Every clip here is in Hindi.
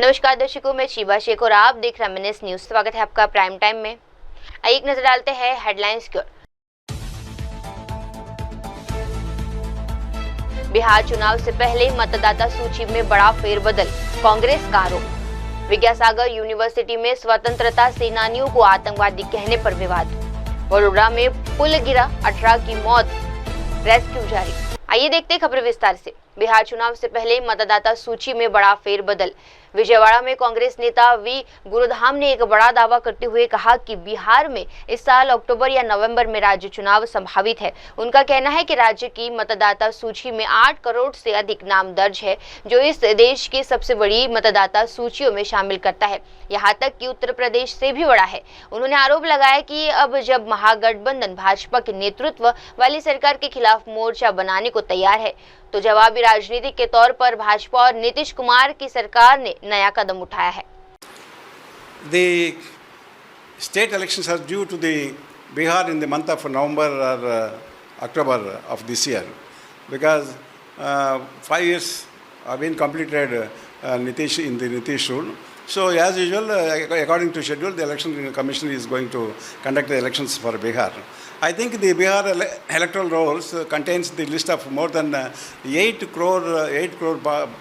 नमस्कार दर्शकों, मैं शिवा शेख और आप देख रहे हैं मिनट न्यूज। स्वागत है आपका प्राइम टाइम में। आइए एक नजर डालते हैं हेडलाइंस की ओर। बिहार चुनाव से पहले मतदाता सूची में बड़ा फेरबदल, कांग्रेस का आरोप। विद्यासागर यूनिवर्सिटी में स्वतंत्रता सेनानियों को आतंकवादी कहने पर विवाद। वडोदरा में पुल गिरा, 18 की मौत, रेस्क्यू जारी। आइए देखते हैं खबर विस्तार से। बिहार चुनाव से पहले मतदाता सूची में बड़ा फेरबदल। विजयवाड़ा में कांग्रेस नेता वी गुरुधाम ने एक बड़ा दावा करते हुए कहा कि बिहार में इस साल अक्टूबर या नवंबर में राज्य चुनाव संभावित है। उनका कहना है कि राज्य की मतदाता सूची में 8 करोड़ से अधिक नाम दर्ज है, जो इस देश की सबसे बड़ी मतदाता सूचियों में शामिल करता है। यहाँ तक कि उत्तर प्रदेश से भी बड़ा है। उन्होंने आरोप लगाया कि अब जब महागठबंधन भाजपा के नेतृत्व वाली सरकार के खिलाफ मोर्चा बनाने को तैयार है, तो जवाबी राजनीति के तौर पर भाजपा और नीतीश कुमार की सरकार ने नया कदम उठाया है। The state elections are due to the Bihar in the month of November or October of this year, because 5 years have been completed Nitish in the Nitish rule. So as usual, according to schedule, the election commission is going to conduct the elections for Bihar. I think the Bihar electoral rolls contains the list of more than 8 crore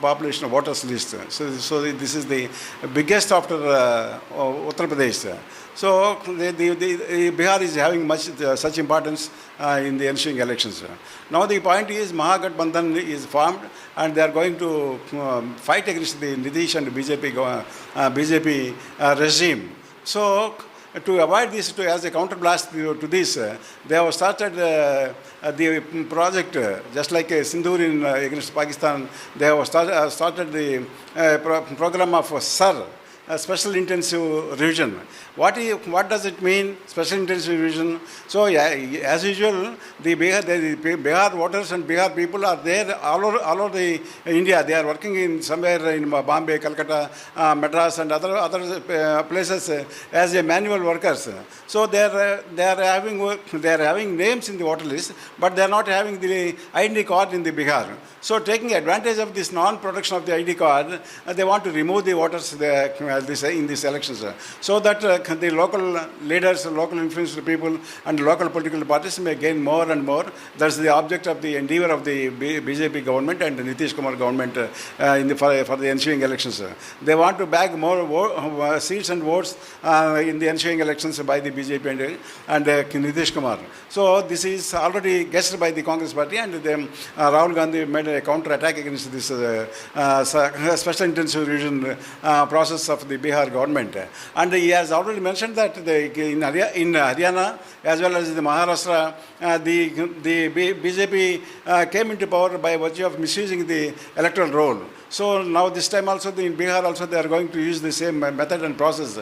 population voters list. So this is the biggest after Uttar Pradesh. So the Bihar is having such importance in the ensuing elections. Now the point is Mahagठबंधन is formed and they are going to fight against the Nitish and BJP regime. So to avoid this, as a counterblast to this, they have started the project, just like Sindhur against Pakistan. They have started the program of SAR, Special Intensive Revision. What does it mean, Special Intensive Revision? So as usual, the Bihar voters and Bihar people are there all over the India. They are working in somewhere in Bombay, Calcutta, Madras, and other places as a manual workers. So they are having names in the voter list, but they are not having the ID card in the Bihar. So taking advantage of this non-production of the ID card, they want to remove the voters in these elections, so that the local leaders, local influential people, and local political parties may gain more and more. That's the object of the endeavor of the BJP government and the Nitish Kumar government for the ensuing elections. They want to bag more seats and votes in the ensuing elections by the BJP and Nitish Kumar. So this is already guessed by the Congress party, and Rahul Gandhi made a counter attack against this special intensive revision process of the Bihar government. And he has already mentioned that in Haryana as well as the Maharashtra, the BJP came into power by virtue of misusing the electoral roll. So now this time also in Bihar also they are going to use the same method and process.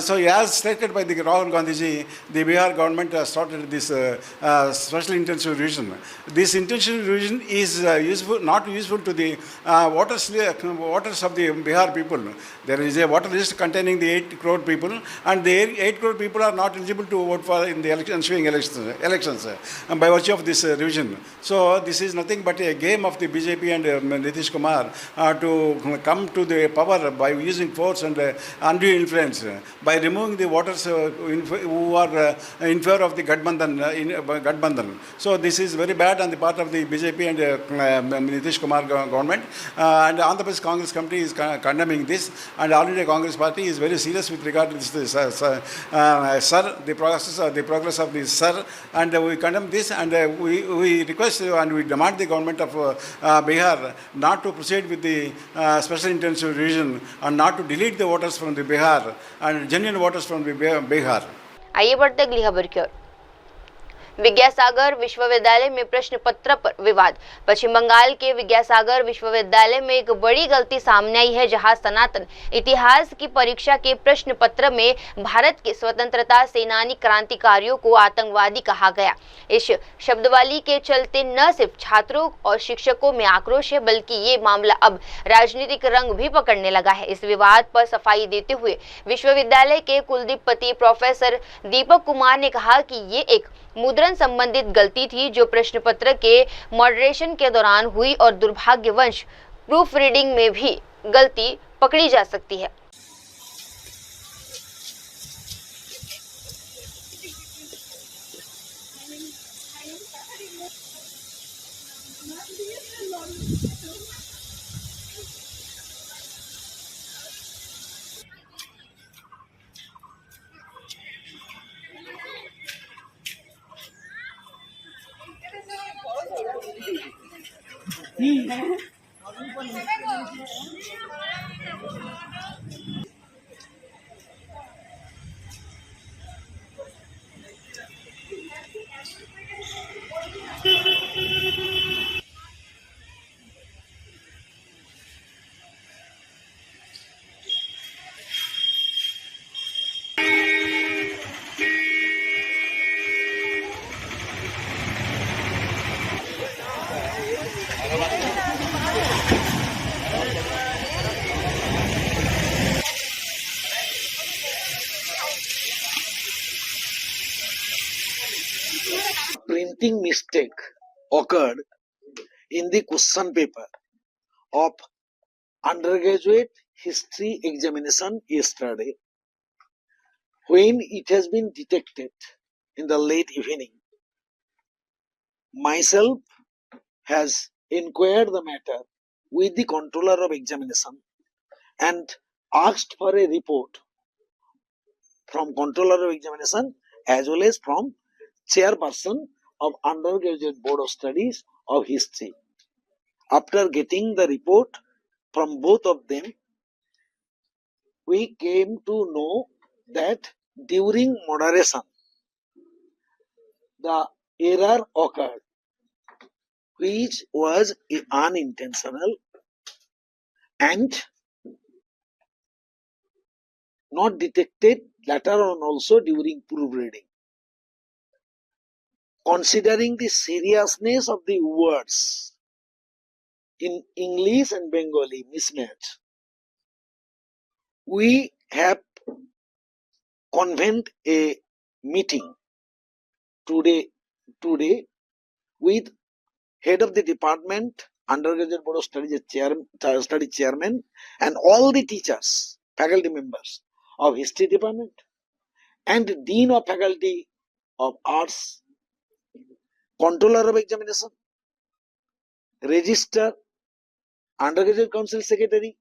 So as stated by the Rahul Gandhi, the Bihar government has started this special intensive revision. This intensive revision is not useful to the voters of the Bihar people. There is a voter list containing the 8 crore people, and the 8 crore people are not eligible to vote for in the ensuing elections by virtue of this revision. So this is nothing but a game of the BJP and Nitish Kumar to come to the power by using force and undue influence, by removing the voters who are in favor of the Gathbandhan. So this is very bad on the part of the BJP and Nitish Kumar government, and Andhra Pradesh Congress Committee is condemning this, and All India Congress Party is very serious with regard to this the progress of this SAR, and we condemn this, and we request and we demand the government of Bihar not to proceed with the special intensive revision and not to delete the voters from the Bihar and genuine voters from the Bihar. आइए बढ़ते अगली खबर की ओर। विद्यासागर विश्वविद्यालय में प्रश्न पत्र पर विवाद। पश्चिम बंगाल के विद्यासागर विश्वविद्यालय में एक बड़ी गलती सामने आई है, जहां सनातन इतिहास की परीक्षा के प्रश्न पत्र में भारत के स्वतंत्रता सेनानी क्रांतिकारियों को आतंकवादी कहा गया। इस शब्दवाली के चलते न सिर्फ छात्रों और शिक्षकों में आक्रोश है, बल्कि ये मामला अब राजनीतिक रंग भी पकड़ने लगा है। इस विवाद पर सफाई देते हुए विश्वविद्यालय के कुलपति प्रोफेसर दीपक कुमार ने कहा कि ये एक मुद्रण संबंधित गलती थी, जो प्रश्न पत्र के मॉडरेशन के दौरान हुई, और दुर्भाग्यवश प्रूफ रीडिंग में भी गलती पकड़ी जा सकती है। Printing mistake occurred in the question paper of undergraduate history examination yesterday. When it has been detected in the late evening, myself has inquired the matter with the controller of examination and asked for a report from controller of examination as well as from chairperson of undergraduate board of studies of history. After getting the report from both of them, we came to know that during moderation, the error occurred, which was unintentional and not detected later on also during proofreading. Considering the seriousness of the words in English and Bengali mismatch, we have convened a meeting today with head of the department, undergraduate board of studies chairman, and all the teachers, faculty members of history department, and dean of faculty of arts, controller of examination, registrar, undergraduate council secretary.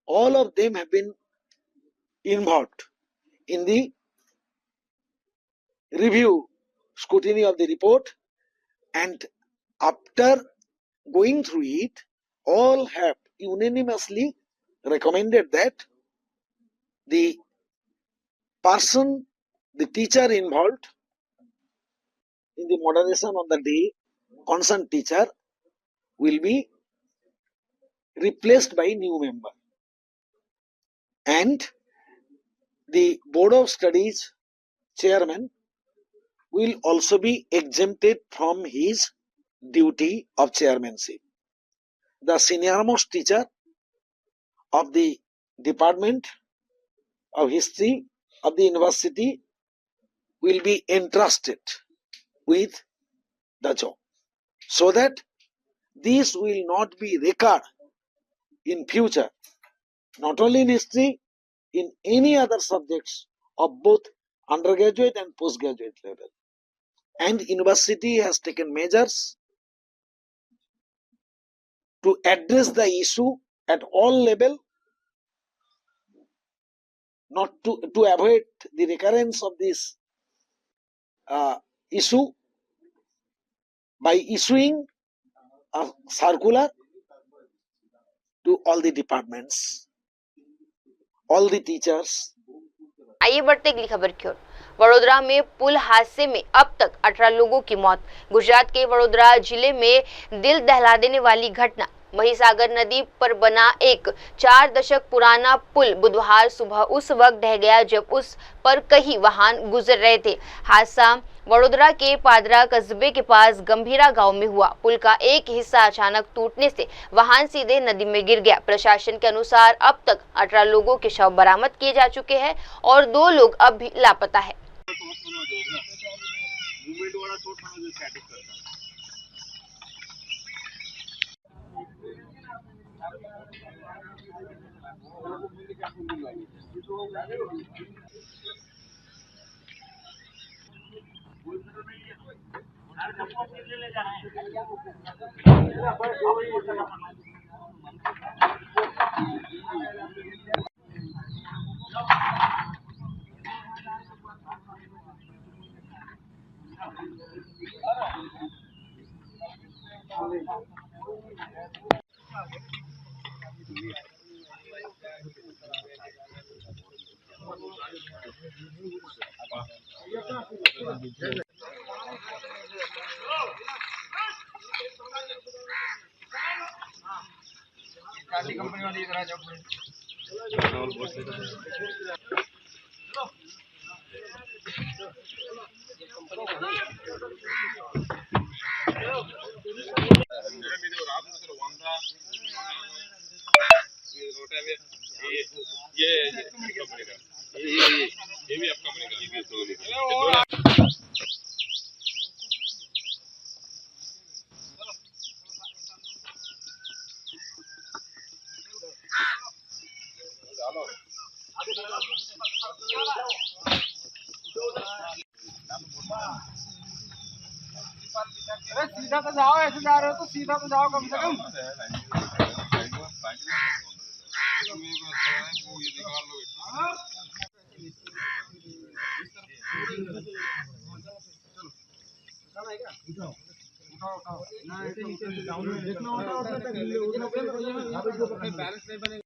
All of them have been involved in the review, scrutiny of the report, and after going through it, all have unanimously recommended that the person, the teacher involved in the moderation on the day, concerned teacher, will be replaced by new member. And the board of studies chairman will also be exempted from his duty of chairmanship. The senior-most teacher of the department of history of the university will be entrusted with the job, so that this will not be recurred in future, not only in history, in any other subjects of both undergraduate and postgraduate level. And university has taken measures to address the issue at all level, not to avoid the recurrence of this issue by issuing a circular to all the departments, all the teachers. आइए बढ़ते अगली खबर की ओर। वडोदरा में पुल हादसे में अब तक 18 लोगों की मौत। गुजरात के वडोदरा जिले में दिल दहला देने वाली घटना। महिसागर नदी पर बना एक 4 दशक पुराना पुल बुधवार सुबह उस वक्त ढह गया जब उस पर कई वाहन गुजर रहे थे। हादसा वडोदरा के पादरा कस्बे के पास गंभीरा गांव में हुआ। पुल का एक हिस्सा अचानक टूटने से वाहन सीधे नदी में गिर गया। प्रशासन के अनुसार अब तक 18 लोगों के शव बरामद किए जा चुके हैं और 2 लोग अब भी लापता है। अरे सीधा तो जाओ, ऐसे जा रहे हो तो सीधा तो जाओ कम से कम। उठाओ उठाओ ना, ऐसे नीचे से डाउन में जितना होता है उतना तक ले लो, उतना बैलेंस नहीं बनेगा।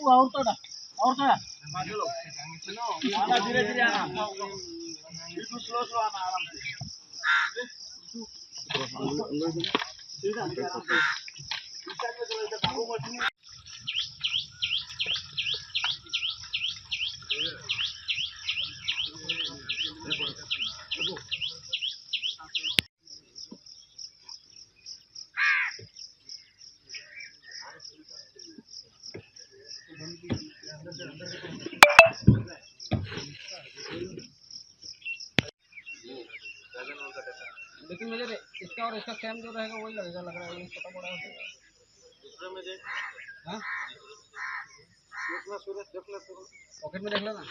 और थोड़ा आना, धीरे धीरे आना, बिल्कुल स्लो स्लो आना, आराम से। लेकिन मुझे इसका और इसका सेम जो रहेगा वही लगेगा, लग रहा है छोटा बड़ा दूसरे में देख। हाँ पॉकेट में देख लेना।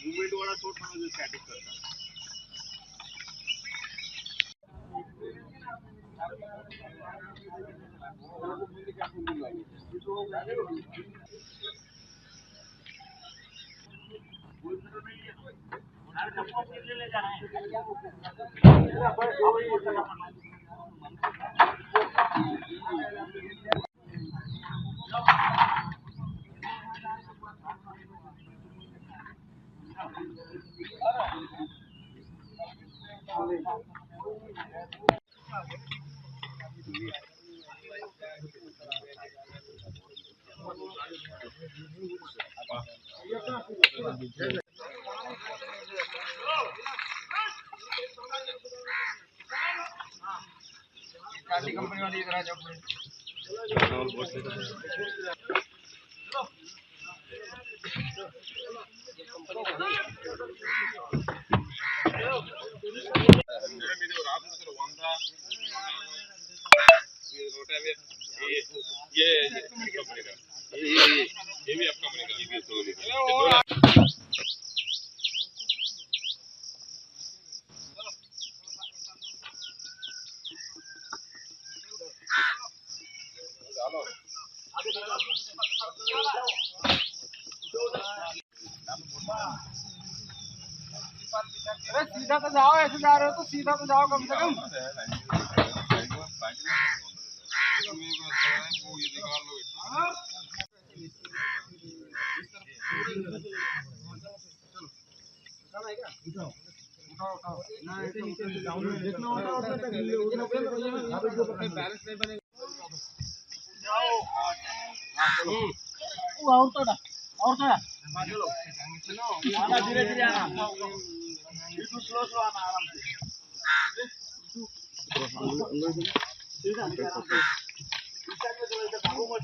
मूवमेंट वाला शॉट जो स्टैटिक करता है। कंपनी वाली इधर आ जाओ। ये भी आपका बनेगा। अरे सीधा तो जाओ, ऐसे जा रहे हो तो सीधा तो जाओ कम से कम। उठाओ उठाओ ना, ऐसे नीचे से डाउन में जितना होता है उतना तक ले लो, उतना बैलेंस नहीं बनेगा। और थोड़ा आना, धीरे धीरे आना, बिल्कुल स्लो स्लो आना, आराम से। ठीक है, आराम से। इस साइड में चलो, इधर भागो मत।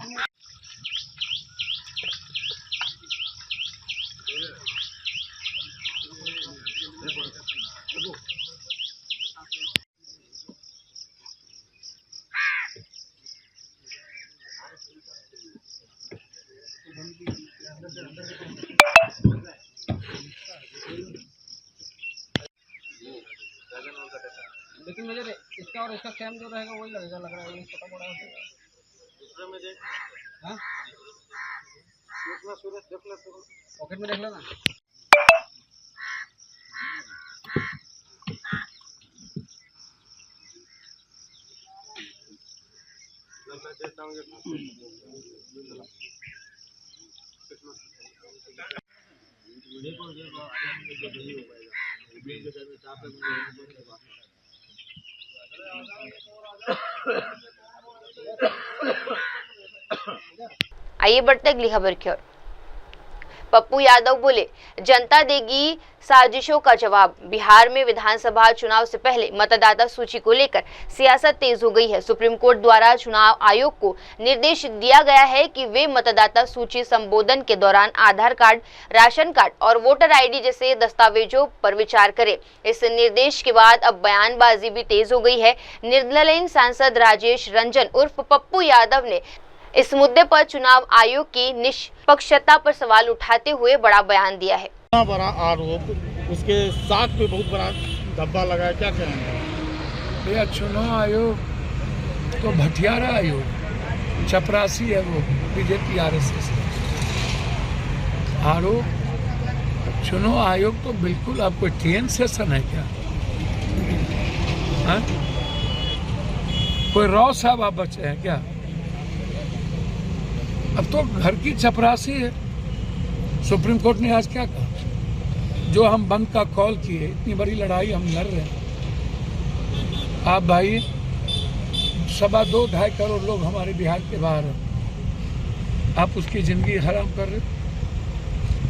लेकिन मुझे इसका और इसका सेम जो रहेगा वही लगेगा, लग रहा है ये छोटा बड़ा हो जाएगा। दूसरे में देख, हाँ पॉकेट में देख लेना। आइए बढ़ते अगली खबर की ओर। पप्पू यादव बोले, जनता देगी साजिशों का जवाब। बिहार में विधानसभा चुनाव से पहले मतदाता सूची को लेकर सियासत तेज हो गई है। सुप्रीम कोर्ट द्वारा चुनाव आयोग को निर्देश दिया गया है कि वे मतदाता सूची संबोधन के दौरान आधार कार्ड, राशन कार्ड और वोटर आईडी जैसे दस्तावेजों पर विचार करें। इस निर्देश के बाद अब बयानबाजी भी तेज हो गई है। निर्दलीय सांसद राजेश रंजन उर्फ पप्पू यादव ने इस मुद्दे पर चुनाव आयोग की निष्पक्षता पर सवाल उठाते हुए बड़ा बयान दिया है। बड़ा आरोप, उसके साथ पे बहुत बड़ा धब्बा लगा, क्या कहेंगे? यह चुनाव आयोग तो भटियारा आयोग, चपरासी है वो, बीजेपी आरएसएस आरोप। चुनाव आयोग तो बिल्कुल, आपको TN सेशन है क्या? हाँ? कोई राव साहब आप बचे हैं क्या? अब तो घर की चपरासी है। सुप्रीम कोर्ट ने आज क्या कहा? जो हम बंद का कॉल किए, इतनी बड़ी लड़ाई हम लड़ रहे हैं। आप भाई 2.25 करोड़ लोग हमारे बिहार के बाहर हैं, आप उसकी ज़िंदगी हराम कर रहे हो।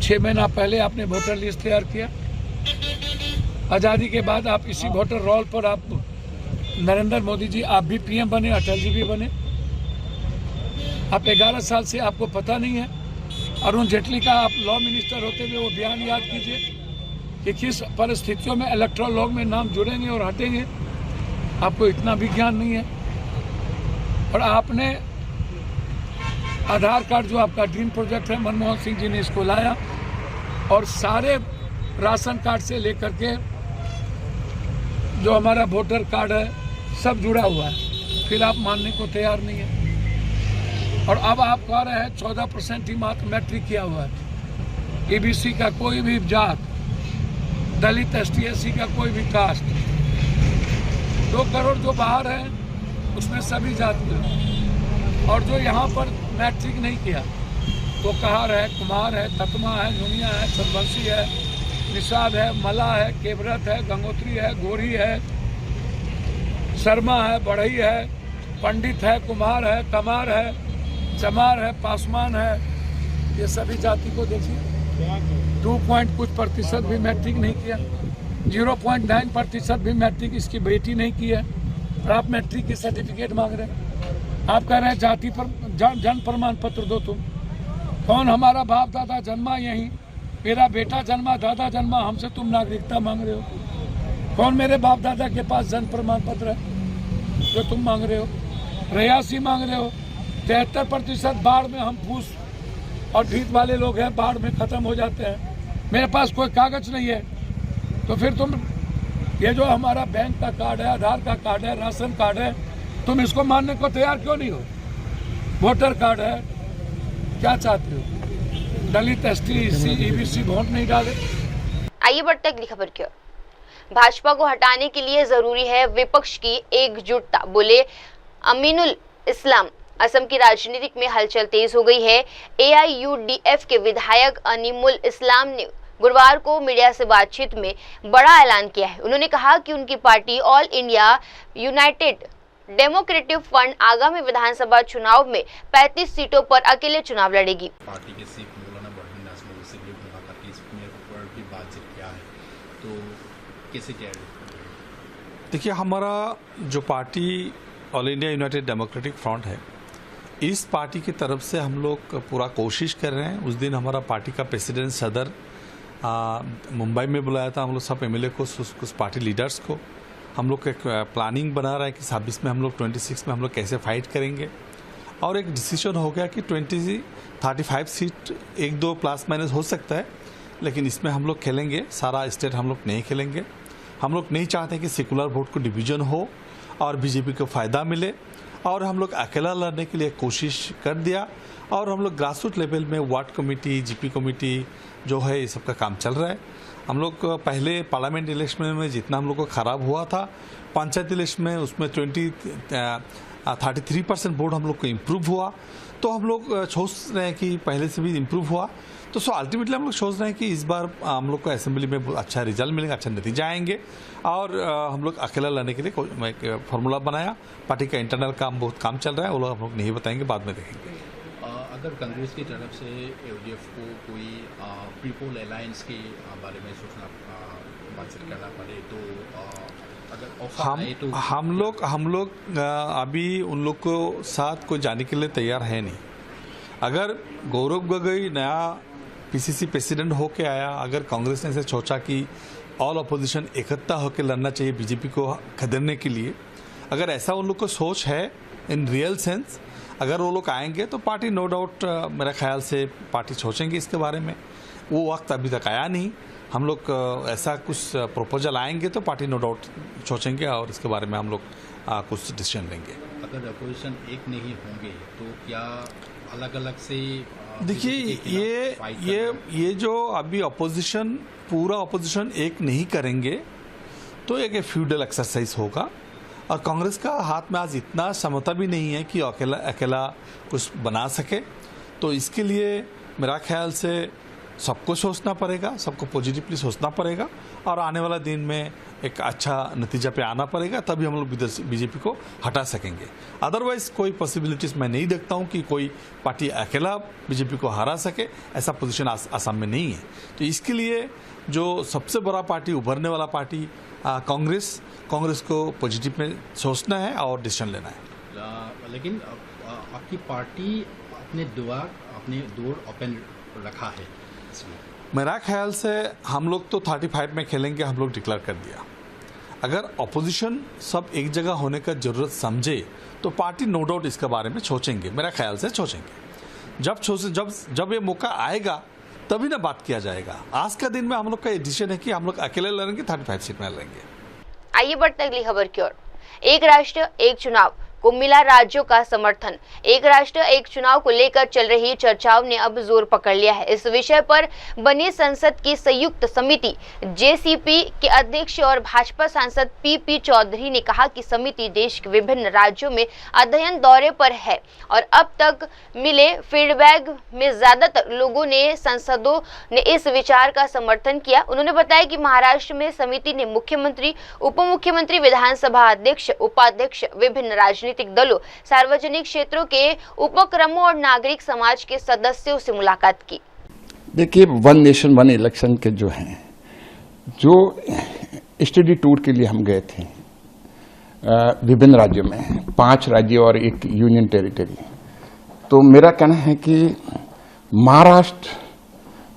6 महीना पहले आपने वोटर लिस्ट तैयार किया। आज़ादी के बाद आप इसी वोटर रोल पर आप नरेंद्र मोदी जी, आप भी PM बने, अटल जी भी बने। आप 11 साल से आपको पता नहीं है। अरुण जेटली का आप लॉ मिनिस्टर होते हुए वो बयान याद कीजिए कि किस परिस्थितियों में इलेक्ट्रल लॉ में नाम जुड़ेंगे और हटेंगे। आपको इतना भी ज्ञान नहीं है। और आपने आधार कार्ड, जो आपका ड्रीम प्रोजेक्ट है, मनमोहन सिंह जी ने इसको लाया और सारे राशन कार्ड से लेकर के जो हमारा वोटर कार्ड है सब जुड़ा हुआ है, फिर आप मानने को तैयार नहीं है। और अब आप कह रहे हैं 14% ही मात्र मैट्रिक किया हुआ है। EBC का कोई भी जात, दलित, ST SC का कोई भी कास्ट, 2 करोड़ जो बाहर हैं उसमें सभी जातियाँ। और जो यहाँ पर मैट्रिक नहीं किया तो कहार है, कुमार है, ततमा है, नुनिया है, चंबंसी है, निषाद है, मला है, केवरत है, गंगोत्री है, गोरी है, शर्मा है, बढ़ई है, पंडित है, कुमार है, कमार है, चमार है, पासवान है। ये सभी जाति को देखिए। 2 कुछ % भी मैट्रिक नहीं किया, 0.9% भी मैट्रिक इसकी बेटी नहीं की है। और आप मैट्रिक की सर्टिफिकेट मांग रहे हैं। आप कह रहे हैं जाति पर जन्म प्रमाण पत्र दो। तुम कौन? हमारा बाप दादा जन्मा यहीं, मेरा बेटा जन्मा, दादा जन्मा, हमसे तुम नागरिकता मांग रहे हो। कौन मेरे बाप दादा के पास जन्म प्रमाण पत्र है जो तुम मांग रहे हो? रयासी मांग रहे हो। 73% बाढ़ में हम फूस और भीत वाले लोग हैं, बाढ़ में ख़त्म हो जाते हैं। मेरे पास कोई कागज़ नहीं है। तो फिर तुम ये जो हमारा बैंक का कार्ड है, आधार का कार्ड है, राशन कार्ड है, तुम इसको मानने को तैयार क्यों नहीं हो? वोटर कार्ड है, क्या चाहते हो? दलित, ST SC EBC वोट नहीं डाले। आइए बढ़ते अगली खबर की ओर। भाजपा को हटाने के लिए जरूरी है विपक्ष की एकजुटता, बोले अमीनुल इस्लाम। असम की राजनीतिक में हलचल तेज हो गई है। AIUDF के विधायक अनीमुल इस्लाम ने गुरुवार को मीडिया से बातचीत में बड़ा ऐलान किया है। उन्होंने कहा कि उनकी party all India United democratic front आगामी विधानसभा चुनाव में 35 सीटों पर अकेले चुनाव लड़ेगी। पार्टी के सीख मौलाना बढ़न नाज़िम से भी मुलाकात की, इसमें ऊपर भी बातचीत क्या है, तो कैसे क्या है? देखिए, हमारा जो party all India United democratic front है, इस पार्टी की तरफ से हम लोग पूरा कोशिश कर रहे हैं। उस दिन हमारा पार्टी का प्रेसिडेंट सदर मुंबई में बुलाया था हम लोग सब एमएलए को, कुछ पार्टी लीडर्स को। हम लोग एक प्लानिंग बना रहा है कि 26 में हम लोग 26 में हम लोग कैसे फाइट करेंगे, और एक डिसीजन हो गया कि 35 सीट 1-2 प्लस माइनस हो सकता है, लेकिन इसमें हम लोग खेलेंगे। सारा स्टेट हम लोग नहीं खेलेंगे। हम लोग नहीं चाहते कि सेकुलर वोट को डिवीजन हो और बीजेपी को फ़ायदा मिले, और हम लोग अकेला लड़ने के लिए कोशिश कर दिया। और हम लोग ग्रास रूट लेवल में वार्ड कमेटी, जीपी कमेटी जो है, ये सब का काम चल रहा है। हम लोग पहले पार्लियामेंट इलेक्शन में जितना हम लोग को ख़राब हुआ था, पंचायत इलेक्शन में उसमें 33% वोट हम लोग को इम्प्रूव हुआ। तो हम लोग सोच रहे हैं कि पहले से भी इम्प्रूव हुआ, तो अल्टीमेटली हम लोग सोच रहे हैं कि इस बार हम लोग को असेंबली में अच्छा रिजल्ट मिलेगा, अच्छा नतीजा आएंगे। और हम लोग अकेला लड़ने के लिए एक फार्मूला बनाया। पार्टी का इंटरनल काम बहुत काम चल रहा है, वो लोग हम लोग नहीं बताएंगे, बाद में देखेंगे। अगर कांग्रेस की तरफ से यूडीएफ को कोई प्रीपोल अलायंस के बारे में सोचना बातचीत करना पड़े, तो अगर ऑफर आए तो हम लोग अभी उन लोग को साथ कोई जाने के लिए तैयार है नहीं। अगर गौरव गोगोई नया पीसीसी प्रेसिडेंट होके आया, अगर कांग्रेस ने ऐसे सोचा कि ऑल अपोजिशन इकट्ठा होकर लड़ना चाहिए बीजेपी को खदेड़ने के लिए, अगर ऐसा उन लोग को सोच है इन रियल सेंस, अगर वो लोग आएंगे तो पार्टी नो डाउट मेरा ख्याल से पार्टी सोचेंगे इसके बारे में। वो वक्त अभी तक आया नहीं। हम लोग ऐसा कुछ प्रपोजल आएंगे तो पार्टी नो डाउट सोचेंगे और इसके बारे में हम लोग कुछ डिसीजन लेंगे। अगर अपोजिशन एक नहीं होंगे तो क्या अलग अलग से? देखिए, ये जो अभी अपोजिशन, पूरा अपोजिशन एक नहीं करेंगे तो एक फ्यूडल एक्सरसाइज होगा, और कांग्रेस का हाथ में आज इतना क्षमता भी नहीं है कि अकेला कुछ बना सके। तो इसके लिए मेरा ख्याल से सबको सोचना पड़ेगा, सबको पॉजिटिवली सोचना पड़ेगा, और आने वाला दिन में एक अच्छा नतीजा पे आना पड़ेगा, तभी हम लोग बीजेपी को हटा सकेंगे। अदरवाइज कोई पॉसिबिलिटीज़ मैं नहीं देखता हूँ कि कोई पार्टी अकेला बीजेपी को हरा सके। ऐसा पोजीशन असम में नहीं है। तो इसके लिए जो सबसे बड़ा पार्टी, उभरने वाला पार्टी कांग्रेस को पॉजिटिव में सोचना है और डिसीजन लेना है। लेकिन आपकी पार्टी अपने डोर ओपन रखा है इसमें। मेरा ख्याल से हम लोग तो 35 में खेलेंगे, हम लोग डिक्लेयर कर दिया। अगर अपोजिशन सब एक जगह होने का जरूरत समझे तो पार्टी नो डाउट इसके बारे में सोचेंगे, मेरा ख्याल से सोचेंगे। जब ये मौका आएगा तभी ना बात किया जाएगा। आज का दिन में हम लोग का डिसीजन है कि हम लोग अकेले लड़ेंगे, 35 सीट में लड़ेंगे। आइए बढ़ते अगली खबर की ओर। एक राष्ट्र एक चुनाव को मिला राज्यों का समर्थन। एक राष्ट्र एक चुनाव को लेकर चल रही चर्चाओं ने अब जोर पकड़ लिया है। इस विषय पर बनी संसद की संयुक्त समिति जेसीपी के अध्यक्ष और भाजपा सांसद पीपी चौधरी ने कहा कि समिति देश के विभिन्न राज्यों में अध्ययन दौरे पर है और अब तक मिले फीडबैक में ज्यादातर लोगों ने, सांसदों ने इस विचार का समर्थन किया। उन्होंने बताया कि महाराष्ट्र में समिति ने मुख्यमंत्री, उप मुख्यमंत्री, विधानसभा अध्यक्ष, उपाध्यक्ष, विभिन्न राजनीतिक दलों, सार्वजनिक क्षेत्रों के उपक्रमों और नागरिक समाज के सदस्यों से मुलाकात की। देखिए, वन नेशन वन इलेक्शन के जो स्टडी टूर के लिए हम गए थे विभिन्न राज्यों में, 5 राज्य और 1 यूनियन टेरिटरी। तो मेरा कहना है कि महाराष्ट्र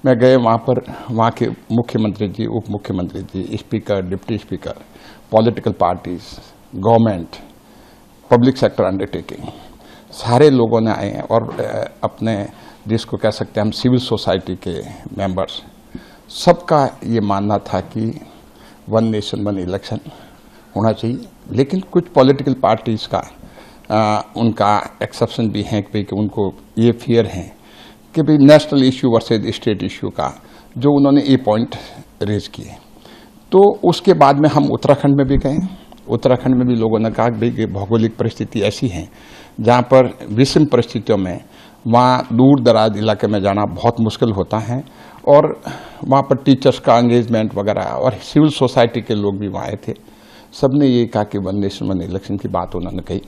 में गए, वहाँ के मुख्यमंत्री जी, उप मुख्यमंत्री ji, speaker, deputy speaker, political parties, government, public sector undertaking, सारे लोगों ने आए और अपने जिसको कह सकते हैं हम सिविल सोसाइटी के मेंबर्स, सबका ये मानना था कि वन नेशन वन इलेक्शन होना चाहिए। लेकिन कुछ पॉलिटिकल पार्टीज का उनका एक्सेप्शन भी है कि उनको ये फियर है कि भाई national issue versus state issue का जो उन्होंने ये पॉइंट रेज किए। तो उसके बाद में हम उत्तराखंड में भी गए। उत्तराखंड में भी लोगों ने कहा कि भाई भौगोलिक परिस्थिति ऐसी है जहाँ पर विषम परिस्थितियों में वहाँ दूर दराज इलाके में जाना बहुत मुश्किल होता है, और वहाँ पर टीचर्स का एंगेजमेंट वगैरह, और सिविल सोसाइटी के लोग भी वहाँ आए थे। सबने ये कहा कि वन नेशन वन इलेक्शन की बात उन्होंने कही।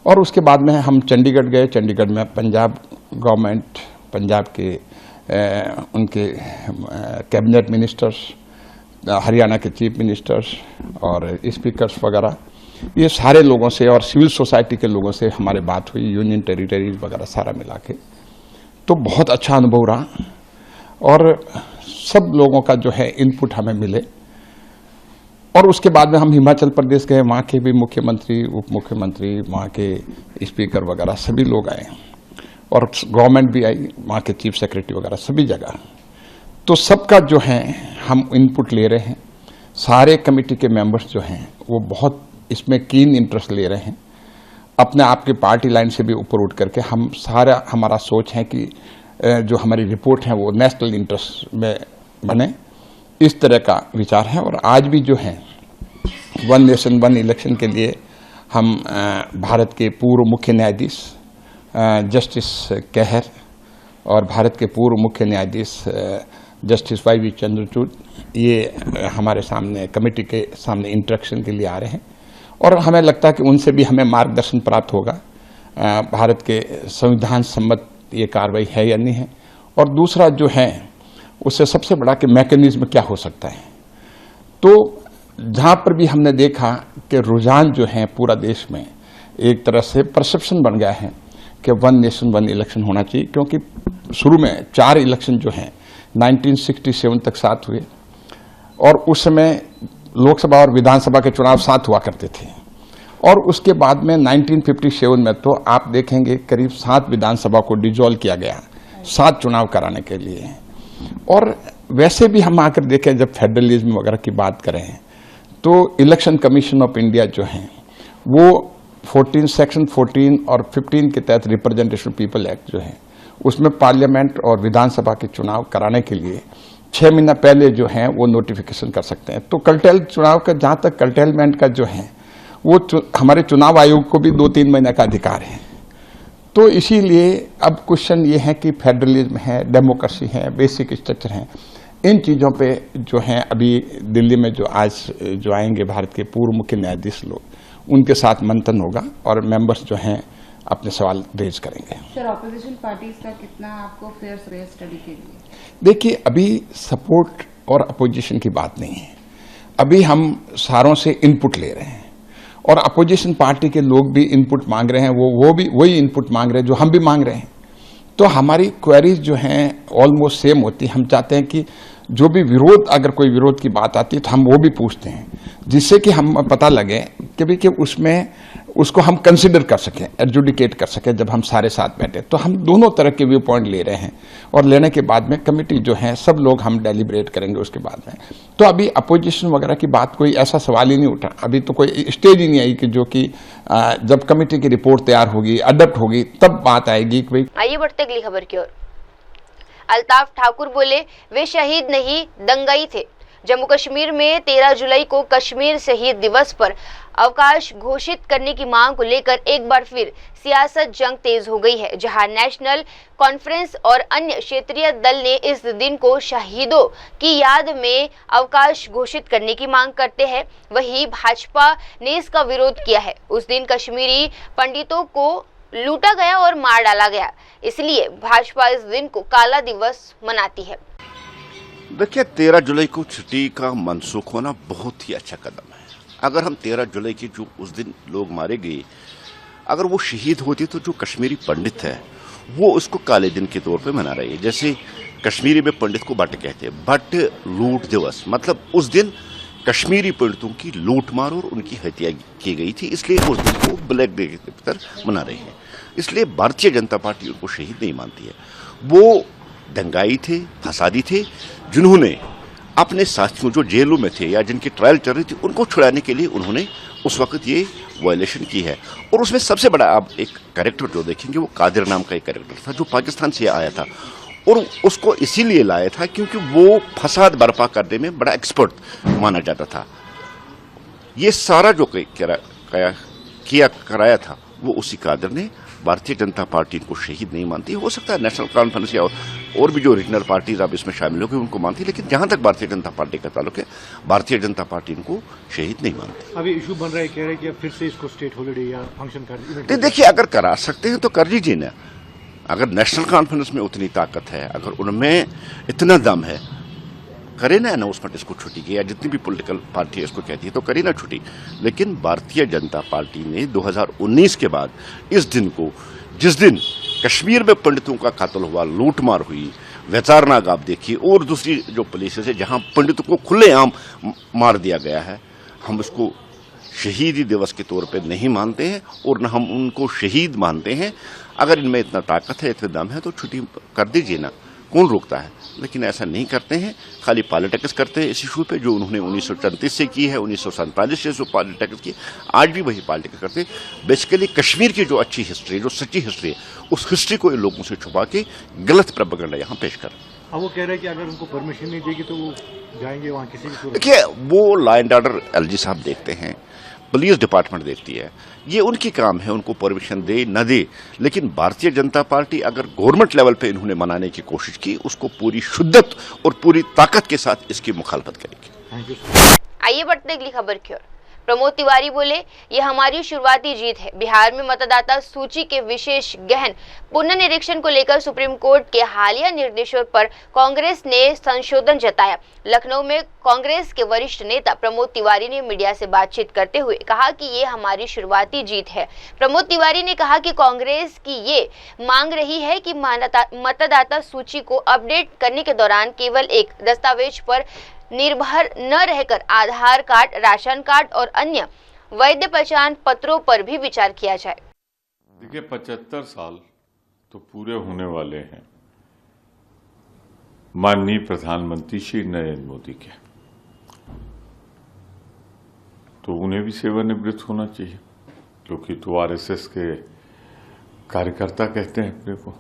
और उसके बाद में हम चंडीगढ़ गए। चंडीगढ़ में पंजाब गवर्नमेंट, पंजाब के उनके कैबिनेट मिनिस्टर्स, हरियाणा के चीफ मिनिस्टर्स और स्पीकर्स वगैरह, ये सारे लोगों से और सिविल सोसाइटी के लोगों से हमारे बात हुई, यूनियन टेरिटरीज वगैरह सारा मिला के। तो बहुत अच्छा अनुभव रहा और सब लोगों का जो है इनपुट हमें मिले। और उसके बाद में हम हिमाचल प्रदेश गए, वहाँ के भी मुख्यमंत्री, उप मुख्यमंत्री, वहाँ के स्पीकर वगैरह सभी लोग आए और गवर्नमेंट भी आई, वहाँ के चीफ सेक्रेटरी वगैरह सभी जगह। तो सबका जो है हम इनपुट ले रहे हैं। सारे कमेटी के मेंबर्स जो हैं वो बहुत इसमें कीन इंटरेस्ट ले रहे हैं, अपने आप की पार्टी लाइन से भी ऊपर उठ करके। हम सारा हमारा सोच है कि जो हमारी रिपोर्ट है वो नेशनल इंटरेस्ट में बने, इस तरह का विचार है। और आज भी जो है वन नेशन वन इलेक्शन के लिए हम भारत के पूर्व मुख्य न्यायाधीश जस्टिस कहर और भारत के पूर्व मुख्य न्यायाधीश जस्टिस वाई चंद्रचूड़, ये हमारे सामने कमेटी के सामने इंटरेक्शन के लिए आ रहे हैं। और हमें लगता है कि उनसे भी हमें मार्गदर्शन प्राप्त होगा, भारत के संविधान सम्मत ये कार्रवाई है या नहीं है। और दूसरा जो है उससे सबसे बड़ा कि मैकेनिज्म क्या हो सकता है। तो जहाँ पर भी हमने देखा कि रुझान जो है पूरा देश में एक तरह से परसेप्शन बन गया है कि वन नेशन वन इलेक्शन होना चाहिए, क्योंकि शुरू में 4 इलेक्शन जो हैं 1967 तक साथ हुए और उस समय लोकसभा और विधानसभा के चुनाव साथ हुआ करते थे। और उसके बाद में 1957 में तो आप देखेंगे करीब 7 विधानसभा को डिजोल्व किया गया 7 चुनाव कराने के लिए। और वैसे भी हम आकर देखें, जब फेडरलिज्म वगैरह की बात करें तो इलेक्शन कमीशन ऑफ इंडिया जो है वो 14 सेक्शन 14 और 15 के तहत रिप्रेजेंटेशन पीपल एक्ट जो है उसमें पार्लियामेंट और विधानसभा के चुनाव कराने के लिए 6 महीना पहले जो है वो नोटिफिकेशन कर सकते हैं। तो कल्टेल चुनाव का, जहाँ तक कल्टेलमेंट का जो है वो हमारे चुनाव आयोग को भी 2-3 महीने का अधिकार है। तो इसीलिए अब क्वेश्चन ये है कि फेडरलिज्म है, डेमोक्रेसी है, बेसिक स्ट्रक्चर है, इन चीज़ों पे जो है अभी दिल्ली में जो आज जो आएंगे भारत के पूर्व मुख्य न्यायाधीश लोग, उनके साथ मंथन होगा और मेंबर्स जो हैं अपने सवाल रेज करेंगे। सर, ऑपोजिशन पार्टीज का कितना आपको फेयर रहे स्टडी के लिए? देखिए, अभी सपोर्ट और अपोजिशन की बात नहीं है, अभी हम सारों से इनपुट ले रहे हैं और अपोजिशन पार्टी के लोग भी इनपुट मांग रहे हैं, वो भी वही इनपुट मांग रहे हैं जो हम भी मांग रहे हैं। तो हमारी क्वेरीज जो हैं ऑलमोस्ट सेम होती है। हम चाहते हैं कि जो भी विरोध, अगर कोई विरोध की बात आती है तो हम वो भी पूछते हैं, जिससे कि हम पता लगे कि उसमें उसको हम कंसिडर कर सकें, एडजुडिकेट कर सकें। जब हम सारे साथ बैठे तो हम दोनों तरह के व्यू पॉइंट ले रहे हैं और लेने के बाद में कमेटी जो है सब लोग हम डेलिब्रेट करेंगे उसके बाद में। तो अभी अपोजिशन वगैरह की बात, कोई ऐसा सवाल ही नहीं उठा, अभी तो कोई स्टेज ही नहीं आई कि जो कि जब कमेटी की रिपोर्ट तैयार होगी, अडॉप्ट होगी, तब बात आएगी कि भाई। आइए बढ़ते अगली खबर की ओर। अल्ताफ ठाकुर बोले वे शहीद नहीं दंगाई थे। जम्मू कश्मीर में 13 जुलाई को कश्मीर शहीद दिवस पर अवकाश घोषित करने की मांग को लेकर एक बार फिर सियासत जंग तेज हो गई है, जहां नेशनल कॉन्फ्रेंस और अन्य क्षेत्रीय दल ने इस दिन को शहीदों की याद में अवकाश घोषित करने की मांग करते हैं। वहीं भाजपा ने इसका विरोध किया है। उस दिन कश्मीरी पंडितों को लूटा गया और मार डाला गया, इसलिए भाजपा इस दिन को काला दिवस मनाती है। देखिए, 13 जुलाई को छुट्टी का मनसूख होना बहुत ही अच्छा कदम है। अगर हम 13 जुलाई के जो उस दिन लोग मारे गए, अगर वो शहीद होते तो जो कश्मीरी पंडित है वो उसको काले दिन के तौर पे मना रहे हैं। जैसे कश्मीरी में पंडित को भट्ट कहते हैं, भट्ट लूट दिवस, मतलब उस दिन कश्मीरी पंडितों की लूट मार और उनकी हत्या की गई थी, इसलिए उस दिन को ब्लैक डे के तरह मना रहे हैं। इसलिए भारतीय जनता पार्टी उनको शहीद नहीं मानती है। वो दंगाई थे, फसादी थे, जिन्होंने अपने साथियों जो जेलों में थे या जिनकी ट्रायल चल रही थी उनको छुड़ाने के लिए उन्होंने उस वक्त ये वायलेशन की है। और उसमें सबसे बड़ा आप एक कैरेक्टर जो देखेंगे वो कादिर नाम का एक कैरेक्टर था जो पाकिस्तान से आया था और उसको इसीलिए लाया था क्योंकि वो फसाद बर्पा करने में बड़ा एक्सपर्ट माना जाता था। ये सारा जो कराया था वो उसी कादिर ने भारतीय जनता पार्टी इनको शहीद नहीं मानती। हो सकता है नेशनल कॉन्फ्रेंस या और भी जो रीजनल पार्टीज अब इसमें शामिल होगी उनको मानती, लेकिन जहां तक भारतीय जनता पार्टी का ताल्लुक है, भारतीय जनता पार्टी इनको शहीद नहीं मानती। अभी इशू बन रहा है, कह रहे हैं कि फिर से इसको स्टेट हॉलिडे या फंक्शन कर देखिए, अगर करा सकते हैं तो कर लीजिए ना। अगर नेशनल कॉन्फ्रेंस में उतनी ताकत है, अगर उनमें इतना दम है, करे ना अनाउंसमेंट इसको छुट्टी की, या जितनी भी पॉलिटिकल पार्टी इसको कहती है तो करे ना छुट्टी। लेकिन भारतीय जनता पार्टी ने 2019 के बाद इस दिन को, जिस दिन कश्मीर में पंडितों का कत्ल हुआ, लूटमार हुई, वैचारनाग आप देखिए और दूसरी जो प्लेसेस है जहां पंडितों को खुलेआम मार दिया गया है, हम उसको शहीदी दिवस के तौर पे नहीं मानते हैं और न हम उनको शहीद मानते हैं। अगर इनमें इतना ताकत है, इतना दम है तो छुट्टी कर दीजिए ना, कौन रोकता है। लेकिन ऐसा नहीं करते हैं, खाली पॉलिटिक्स करते हैं इस इशू पे, जो उन्होंने 1934 से की है, 1947 से जो पॉलिटिक्स की, आज भी वही पॉलिटिक्स करते हैं। बेसिकली कश्मीर की जो अच्छी हिस्ट्री, जो सच्ची हिस्ट्री है, उस हिस्ट्री को इन लोगों से छुपा के गलत प्रोपेगेंडा यहाँ पेश कर। अब वो कह रहे हैं कि अगर उनको परमिशन नहीं देगी तो वो जाएंगे वहाँ किसी भी। देखिए, वो लॉ एंड ऑर्डर एलजी साहब देखते हैं, पुलिस डिपार्टमेंट देखती है, ये उनकी काम है, उनको परमिशन दे न दे। लेकिन भारतीय जनता पार्टी अगर गवर्नमेंट लेवल पे इन्होंने मनाने की कोशिश की, उसको पूरी शिद्दत और पूरी ताकत के साथ इसकी मुखालफत करेगी। आइए बढ़ते अगली खबर की ओर। प्रमोद तिवारी बोले, ये हमारी शुरुआती जीत है। बिहार में मतदाता सूची के विशेष गहन पुनर्निरीक्षण को लेकर सुप्रीम कोर्ट के हालिया निर्देशों पर कांग्रेस ने संशोधन जताया। लखनऊ में कांग्रेस के वरिष्ठ नेता प्रमोद तिवारी ने मीडिया से बातचीत करते हुए कहा कि ये हमारी शुरुआती जीत है। प्रमोद तिवारी ने कहा कि कांग्रेस की ये मांग रही है कि मतदाता सूची को अपडेट करने के दौरान केवल एक दस्तावेज पर निर्भर न रहकर आधार कार्ड, राशन कार्ड और अन्य वैध पहचान पत्रों पर भी विचार किया जाए। देखिए, 75 साल तो पूरे होने वाले हैं माननीय प्रधानमंत्री श्री नरेंद्र मोदी के, तो उन्हें भी सेवानिवृत्त होना चाहिए, क्योंकि तो आरएसएस के कार्यकर्ता कहते हैं अपने को,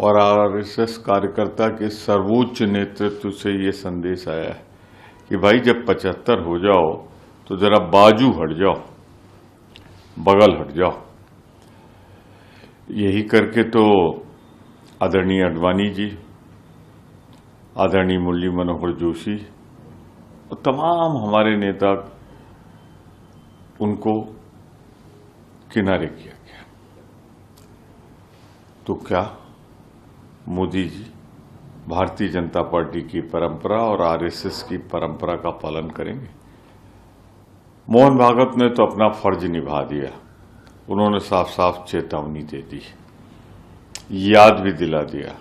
और आरएसएस कार्यकर्ता के सर्वोच्च नेतृत्व से ये संदेश आया है कि भाई जब 75 हो जाओ तो जरा बाजू हट जाओ, बगल हट जाओ। यही करके तो आदरणीय अडवाणी जी, आदरणीय मुरली मनोहर जोशी और तमाम हमारे नेता, उनको किनारे किया गया। तो क्या मोदी जी भारतीय जनता पार्टी की परंपरा और आरएसएस की परंपरा का पालन करेंगे? मोहन भागवत ने तो अपना फर्ज निभा दिया, उन्होंने साफ साफ चेतावनी दे दी, याद भी दिला दिया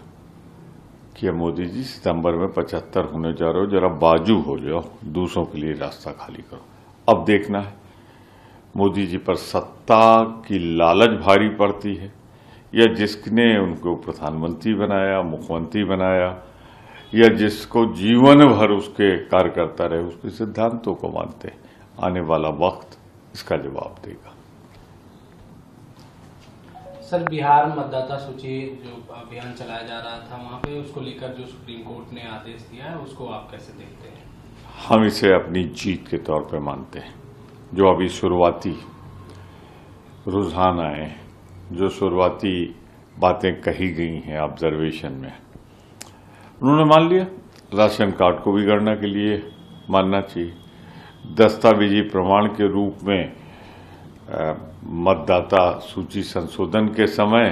कि मोदी जी सितंबर में 75 होने जा रहे हो, जरा बाजू हो जाओ, दूसरों के लिए रास्ता खाली करो। अब देखना है मोदी जी पर सत्ता की लालच भारी पड़ती है, या जिसने उनको प्रधानमंत्री बनाया, मुख्यमंत्री बनाया, या जिसको जीवन भर उसके कार्यकर्ता रहे, उसके सिद्धांतों को मानते हैं। आने वाला वक्त इसका जवाब देगा। सर, बिहार मतदाता सूची जो अभियान चलाया जा रहा था, वहां पे उसको लेकर जो सुप्रीम कोर्ट ने आदेश दिया है, उसको आप कैसे देखते हैं? हम इसे अपनी जीत के तौर पे मानते हैं। जो अभी शुरुआती रुझान आए, जो शुरुआती बातें कही गई हैं ऑब्जर्वेशन में, उन्होंने मान लिया। राशन कार्ड को भी गणना के लिए मानना चाहिए। दस्तावेजी प्रमाण के रूप में मतदाता सूची संशोधन के समय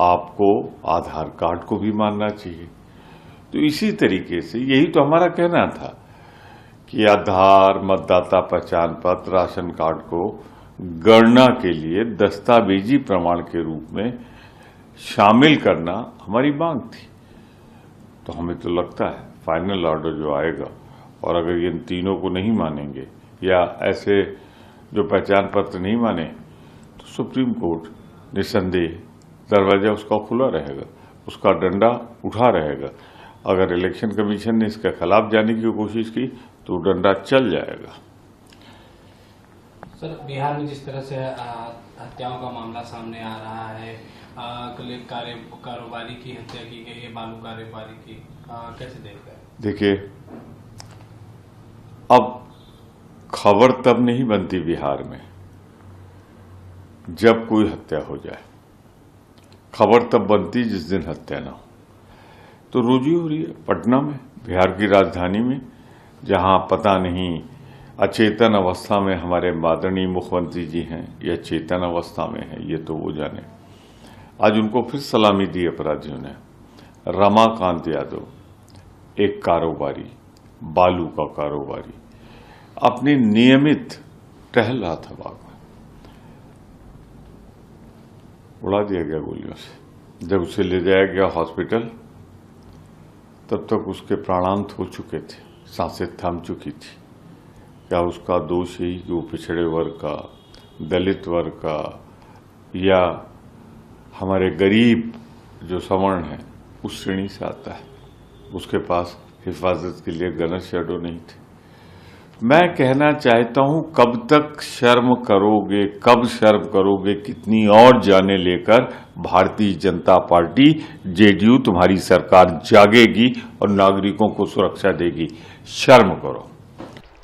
आपको आधार कार्ड को भी मानना चाहिए। तो इसी तरीके से यही तो हमारा कहना था कि आधार, मतदाता पहचान पत्र, राशन कार्ड को गणना के लिए दस्तावेजी प्रमाण के रूप में शामिल करना हमारी मांग थी। तो हमें तो लगता है फाइनल ऑर्डर जो आएगा, और अगर ये इन तीनों को नहीं मानेंगे या ऐसे जो पहचान पत्र नहीं माने, तो सुप्रीम कोर्ट निस्संदेह दरवाजा उसका खुला रहेगा, उसका डंडा उठा रहेगा। अगर इलेक्शन कमीशन ने इसके खिलाफ जाने की कोशिश की तो डंडा चल जाएगा। सर, बिहार में जिस तरह से हत्याओं का मामला सामने आ रहा है, कारोबारी की हत्या की गई है, बालू कारोबारी की, कैसे देख रहे हैं? देखिए, अब खबर तब नहीं बनती बिहार में जब कोई हत्या हो जाए। खबर तब बनती जिस दिन हत्या ना हो। तो रोजी हो रही है पटना में, बिहार की राजधानी में, जहां पता नहीं अचेतन अवस्था में हमारे आदरणीय मुख्यमंत्री जी हैं या चेतन अवस्था में हैं, ये तो वो जाने। आज उनको फिर सलामी दी अपराधियों ने। रमाकांत यादव, एक कारोबारी, बालू का कारोबारी, अपनी नियमित टहल रहा था बाग में, उड़ा दिया गया गोलियों से। जब उसे ले जाया गया हॉस्पिटल तब तक उसके प्राणांत हो चुके थे, सांसें थम चुकी थी। क्या उसका दोष यही कि वो पिछड़े वर्ग का, दलित वर्ग का या हमारे गरीब जो सवर्ण है उस श्रेणी से आता है? उसके पास हिफाजत के लिए गन शैडो नहीं थे। मैं कहना चाहता हूं, कब तक शर्म करोगे, कब शर्म करोगे, कितनी और जाने लेकर भारतीय जनता पार्टी जेडीयू तुम्हारी सरकार जागेगी और नागरिकों को सुरक्षा देगी? शर्म करो।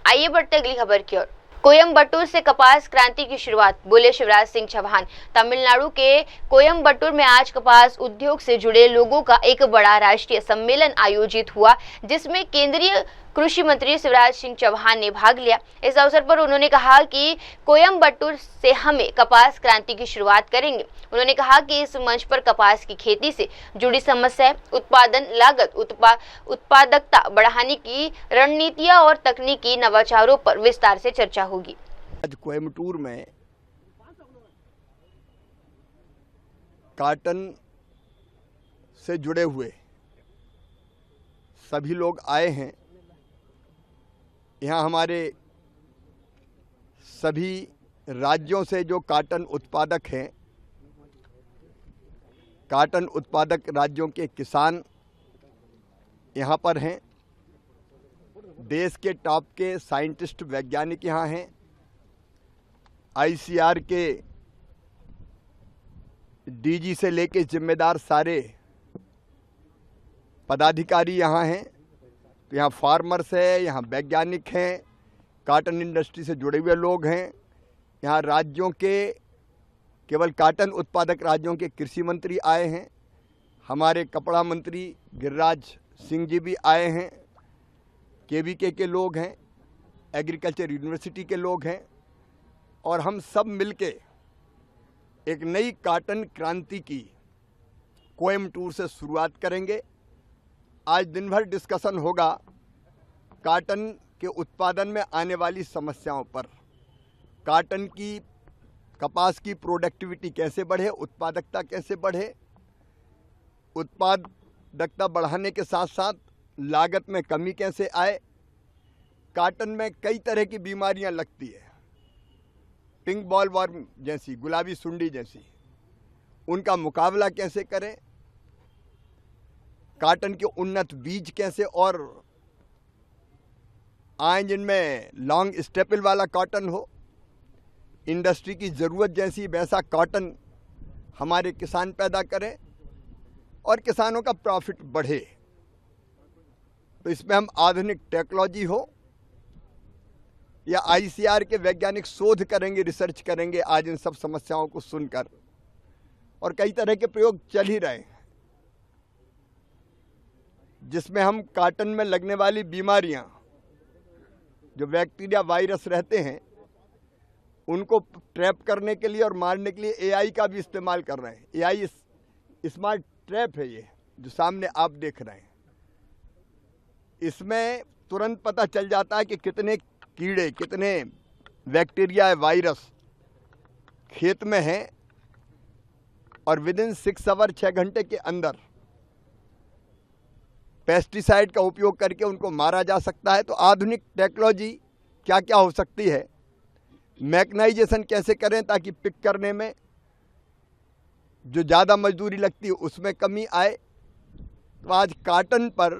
आइए बढ़ते अगली खबर की ओर। कोयम्बटूर से कपास क्रांति की शुरुआत, बोले शिवराज सिंह चौहान। तमिलनाडु के कोयम्बटूर में आज कपास उद्योग से जुड़े लोगों का एक बड़ा राष्ट्रीय सम्मेलन आयोजित हुआ, जिसमें केंद्रीय कृषि मंत्री शिवराज सिंह चौहान ने भाग लिया। इस अवसर पर उन्होंने कहा कि कोयम्बटूर से हमें कपास क्रांति की शुरुआत करेंगे। उन्होंने कहा कि इस मंच पर कपास की खेती से जुड़ी समस्याएं, उत्पादन लागत, उत्पादकता बढ़ाने की रणनीतियां और तकनीकी नवाचारों पर विस्तार से चर्चा होगी। आज कोयम्बटूर में कॉटन से जुड़े हुए सभी लोग आए हैं। यहाँ हमारे सभी राज्यों से जो कॉटन उत्पादक हैं, कॉटन उत्पादक राज्यों के किसान यहाँ पर हैं। देश के टॉप के साइंटिस्ट, वैज्ञानिक यहाँ हैं। आईसीआर के डीजी से लेके जिम्मेदार सारे पदाधिकारी यहाँ हैं। तो यहाँ फार्मर्स है, यहाँ वैज्ञानिक हैं, कॉटन इंडस्ट्री से जुड़े हुए लोग हैं। यहाँ राज्यों के, केवल कॉटन उत्पादक राज्यों के कृषि मंत्री आए हैं। हमारे कपड़ा मंत्री गिरिराज सिंह जी भी आए हैं। केवीके के लोग हैं, एग्रीकल्चर यूनिवर्सिटी के लोग हैं। और हम सब मिलके एक नई कॉटन क्रांति की कोयम्बटूर से शुरुआत करेंगे। आज दिन भर डिस्कशन होगा कॉटन के उत्पादन में आने वाली समस्याओं पर। कॉटन की, कपास की प्रोडक्टिविटी कैसे बढ़े, उत्पादकता कैसे बढ़े, उत्पादकता बढ़ाने के साथ साथ लागत में कमी कैसे आए। कॉटन में कई तरह की बीमारियां लगती है, पिंक बॉल वर्म जैसी, गुलाबी सुंडी जैसी, उनका मुकाबला कैसे करें। कॉटन के उन्नत बीज कैसे और आए जिनमें लॉन्ग स्टेपल वाला कॉटन हो। इंडस्ट्री की ज़रूरत जैसी वैसा कॉटन हमारे किसान पैदा करें और किसानों का प्रॉफिट बढ़े। तो इसमें हम आधुनिक टेक्नोलॉजी हो या आईसीआर के वैज्ञानिक शोध करेंगे, रिसर्च करेंगे आज इन सब समस्याओं को सुनकर। और कई तरह के प्रयोग चल ही रहे हैं जिसमें हम कॉटन में लगने वाली बीमारियां, जो बैक्टीरिया, वायरस रहते हैं, उनको ट्रैप करने के लिए और मारने के लिए एआई का भी इस्तेमाल कर रहे हैं। एआई स्मार्ट ट्रैप है ये जो सामने आप देख रहे हैं। इसमें तुरंत पता चल जाता है कि कितने कीड़े, कितने बैक्टीरिया, वायरस खेत में हैं और विदिन 6 आवर 6 घंटे के अंदर पेस्टिसाइड का उपयोग करके उनको मारा जा सकता है। तो आधुनिक टेक्नोलॉजी क्या क्या हो सकती है, मैकेनाइजेशन कैसे करें ताकि पिक करने में जो ज़्यादा मजदूरी लगती है उसमें कमी आए। तो आज कॉटन पर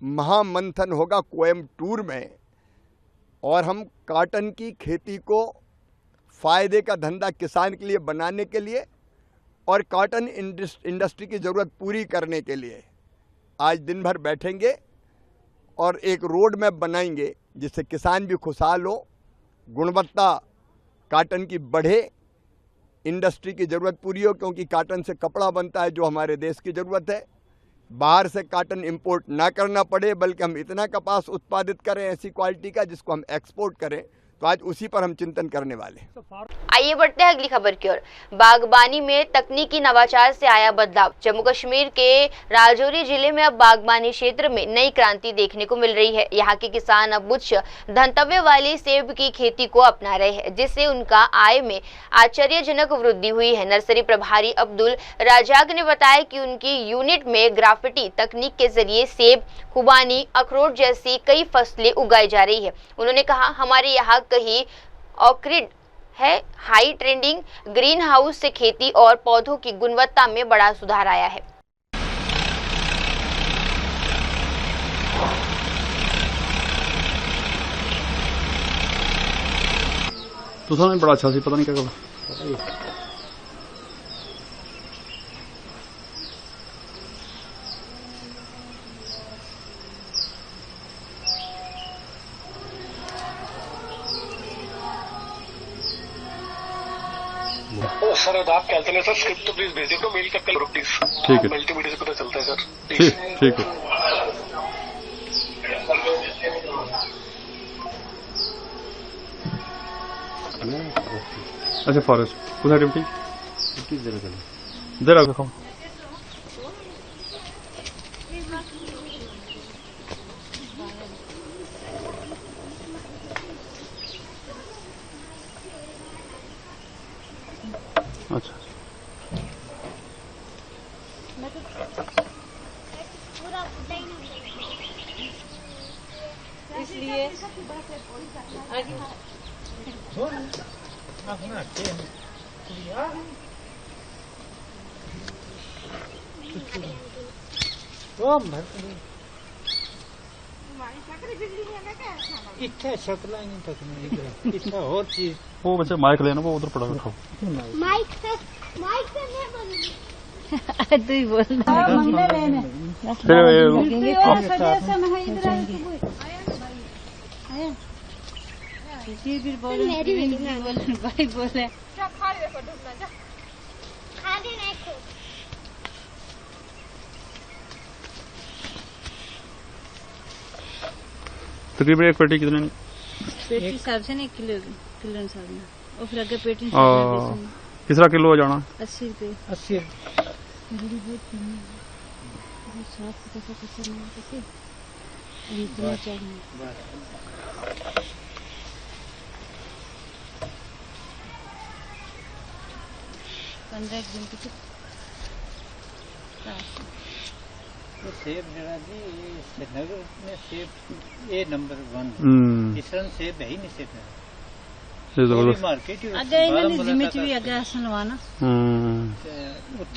महामंथन होगा कोयम्बटूर में और हम कॉटन की खेती को फ़ायदे का धंधा किसान के लिए बनाने के लिए और कॉटन इंडस्ट्री की ज़रूरत पूरी करने के लिए आज दिन भर बैठेंगे और एक रोड मैप बनाएंगे जिससे किसान भी खुशहाल हो, गुणवत्ता कॉटन की बढ़े इंडस्ट्री की ज़रूरत पूरी हो, क्योंकि काटन से कपड़ा बनता है जो हमारे देश की ज़रूरत है। बाहर से काटन इंपोर्ट ना करना पड़े, बल्कि हम इतना कपास उत्पादित करें ऐसी क्वालिटी का जिसको हम एक्सपोर्ट करें। तो आज उसी पर हम चिंतन करने वाले हैं। आइए बढ़ते हैं अगली खबर की ओर। बागबानी में तकनीकी नवाचार से आया बदलाव। जम्मू कश्मीर के राजौरी जिले में अब बागबानी क्षेत्र में नई क्रांति देखने को मिल रही है। यहाँ के किसान अब उच्च धंतव्य वाली सेब की खेती को अपना रहे हैं, जिससे उनका आय में आश्चर्यजनक वृद्धि हुई है। नर्सरी प्रभारी अब्दुल राजाक ने बताया कि उनकी यूनिट में ग्राफिटी तकनीक के जरिए सेब, खुबानी, अखरोट जैसी कई फसलें उगाई जा रही है। उन्होंने कहा, हमारे यहाँ कहीं ऑर्किड है। हाई ट्रेंडिंग ग्रीन हाउस से खेती और पौधों की गुणवत्ता में बड़ा सुधार आया है। तो सामने बड़ा अच्छा सी पता नहीं क्या कर सर आप कैलकुलेटर स्क्रिप्ट तो प्लीज भेजिए तो मेल कर कल प्लीज। ठीक है, मल्टीमीडिया से पता चलता है सर। ठीक है। अच्छा फॉरेस्ट कुछ एक्टिविटी जरा रखो। अच्छा इसलिए इतना शक्ल नहीं तक इतना और चीज वो बच्चा माइक लेना वो उधर पड़ा रखो। माइक से नहीं बोलूंगी। तू ही बोल मंगले लेने फिर बोल भाई बोले तकरीबन एक पेटी कितने पेटी हिसाब से नहीं किलो हिसाब में और फिर आगे पेटी किसरा किलो जाना 80 रुपये 80 15 दिन की तो सेब जरा जी श्रीनगर में सेब ए नंबर 1 इस रन सेब है ही नहीं सेब मार्केट अगे इन्होंने जिम्मेदारी भी अगे सुनवाना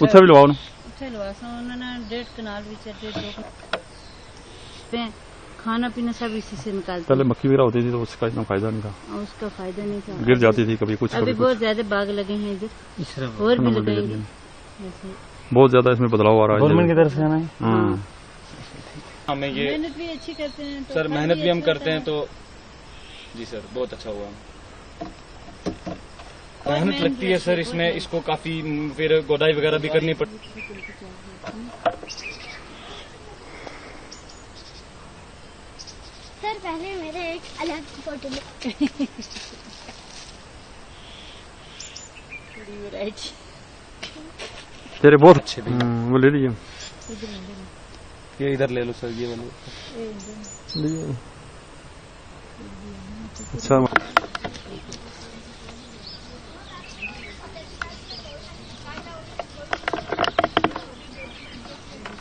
उत्थे भी लवाओ ना उत्थे लवासा उन्होंने 1.5 कनाल भी चढ़े पे खाना पीना सब इसी से निकालते। पहले मक्खी वगैरह होती थी तो उसका इतना फायदा नहीं था। उसका फायदा नहीं था, गिर जाती थी कभी कुछ। अभी बहुत ज्यादा बाग लगे हैं इधर और भी लगेंगे। बहुत ज्यादा इसमें बदलाव आ रहा है गवर्नमेंट की तरफ से हमें। हमें ये मेहनत भी अच्छी करते हैं तो सर मेहनत भी हम करते हैं तो जी सर बहुत अच्छा हुआ। मेहनत लगती है सर इसमें, इसको काफी फिर गोदाई वगैरह भी करनी पड़ती। सर पहले मेरे एक अलग फोटो तेरे बहुत अच्छे वो ले लीजिए। ये इधर ले लो सर, ये वाले अच्छा।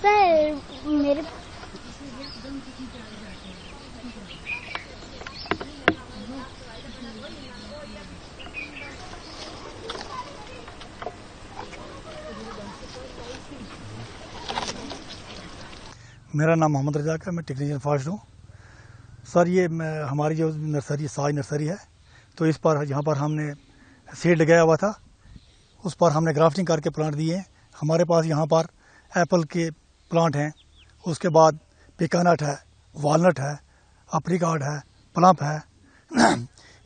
सर मेरे मेरा नाम मोहम्मद रजाक है, मैं टेक्नीशियन फॉरेस्ट हूँ। सर ये हमारी जो नर्सरी साज नर्सरी है तो इस पर यहाँ पर हमने सीड लगाया हुआ था, उस पर हमने ग्राफ्टिंग करके प्लांट दिए हैं। हमारे पास यहाँ पर एप्पल के प्लांट हैं, उसके बाद पिकानट है, वालनट है, अप्रिकॉट है, प्लम है।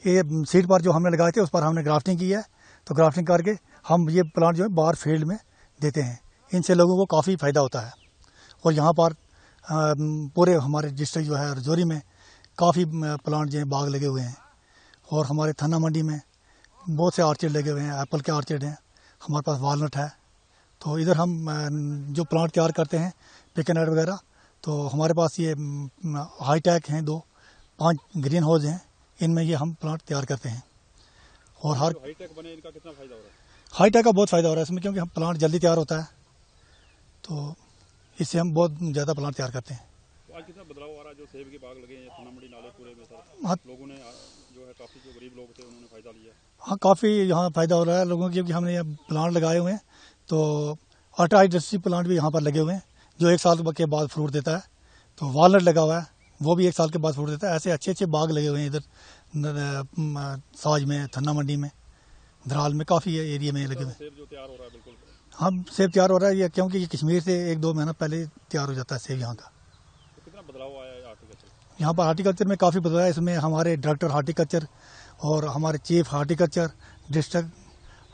ये सीड पर जो हमने लगाए थे उस पर हमने ग्राफ्टिंग की है। तो ग्राफ्टिंग करके हम ये प्लांट जो है बाहर फील्ड में देते हैं। इनसे लोगों को काफ़ी फ़ायदा होता है। और यहाँ पर पूरे हमारे डिस्ट्रिक्ट जो है रजौरी में काफ़ी प्लांट जो है बाग लगे हुए हैं। और हमारे थाना मंडी में बहुत से ऑर्चिड लगे हुए हैं, एप्पल के ऑर्चिड हैं, हमारे पास वालनट है। तो इधर हम जो प्लांट तैयार करते हैं पिकनट वगैरह, तो हमारे पास ये हाईटेक हैं 5 ग्रीन हाउस हैं, इनमें ये हम प्लांट तैयार करते हैं। और हर हाईटेक बने इनका कितना फायदा हो रहा है? हाईटेक का बहुत फ़ायदा हो रहा है इसमें, क्योंकि हम प्लांट जल्दी तैयार होता है, तो इससे हम बहुत ज़्यादा प्लांट तैयार करते हैं। तो आज कितना बदलाव आ रहा है जो सेब के बाग लगे हैं थाना मंडी नाले पूरे में सर? हाँ, लोगों ने जो है काफ़ी जो गरीब लोग थे उन्होंने फ़ायदा लिया। हाँ, काफ़ी यहाँ फ़ायदा हो रहा है लोगों को, क्योंकि हमने यहाँ प्लांट लगाए हुए हैं। तो अल्ट्रा इंडस्ट्री प्लांट भी यहाँ पर लगे हुए हैं जो 1 साल के बाद फ्रूट देता है। तो वालनट लगा हुआ है, वो भी 1 साल के बाद फ्रूट देता है। ऐसे अच्छे अच्छे बाग लगे हुए हैं इधर साज में, थन्ना मंडी में, धराल में, काफ़ी एरिया में लगे हुए हैं। सेब जो तैयार हो रहा है बिल्कुल हम सेब तैयार हो रहा है ये, क्योंकि ये कश्मीर से 1-2 महीना पहले तैयार हो जाता है सेब यहाँ का। तो कितना बदलाव आया है हार्टिकल्चर? यहाँ पर हार्टिकल्चर में काफ़ी बदलाव है। इसमें हमारे डायरेक्टर हार्टिकल्चर और हमारे chief horticulture, district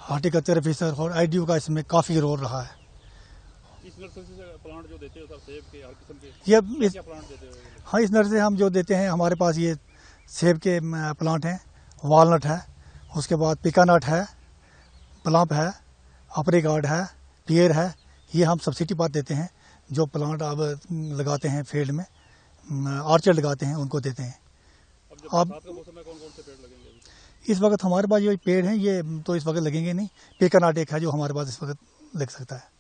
horticulture officer और IDO का इसमें काफ़ी रोल रहा है। इस नर्सरी से प्लांट जो देते हो सर सेब के हर किस्म के ये क्या प्लांट देते हो? हाँ, इस नर्सरी से हम जो देते हैं, हमारे पास ये सेब के प्लांट हैं, वालनट है, उसके बाद पिकानट है, प्लम है, अप्रिकॉट है, पियर है। ये हम सब्सिडी पर देते हैं। जो प्लांट अब लगाते हैं फील्ड में, ऑर्चर्ड लगाते हैं, उनको देते हैं। अब बरसात का मौसम में कौन कौन से पेड़ लगेंगे? इस वक्त हमारे पास जो पेड़ हैं ये तो इस वक्त लगेंगे नहीं। पिकानट एक है जो हमारे पास इस वक्त लग सकता है।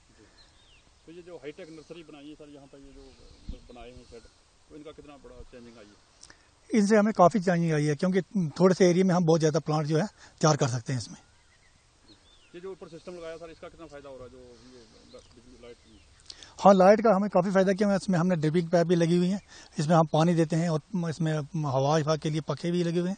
तो ये जो हाईटेक नर्सरी बनाई है सर, यहाँ पर ये जो बनाए हैं शेड, तो इनका कितना बड़ा चेंजिंग आई है? इनसे हमें काफ़ी चेंजिंग आई है, क्योंकि थोड़े से एरिया में हम बहुत ज़्यादा प्लांट जो है तैयार कर सकते हैं इसमें। ये जो ऊपर सिस्टम लगाया सर, इसका कितना फायदा हो रहा है? जो ये बिजली लाइट की? हाँ, लाइट का हमें काफ़ी फ़ायदा किया है। इसमें हमने ड्रिपिंग पाइप भी लगी हुई है, इसमें हम पानी देते हैं, और इसमें हवा के लिए पंखे भी लगे हुए हैं।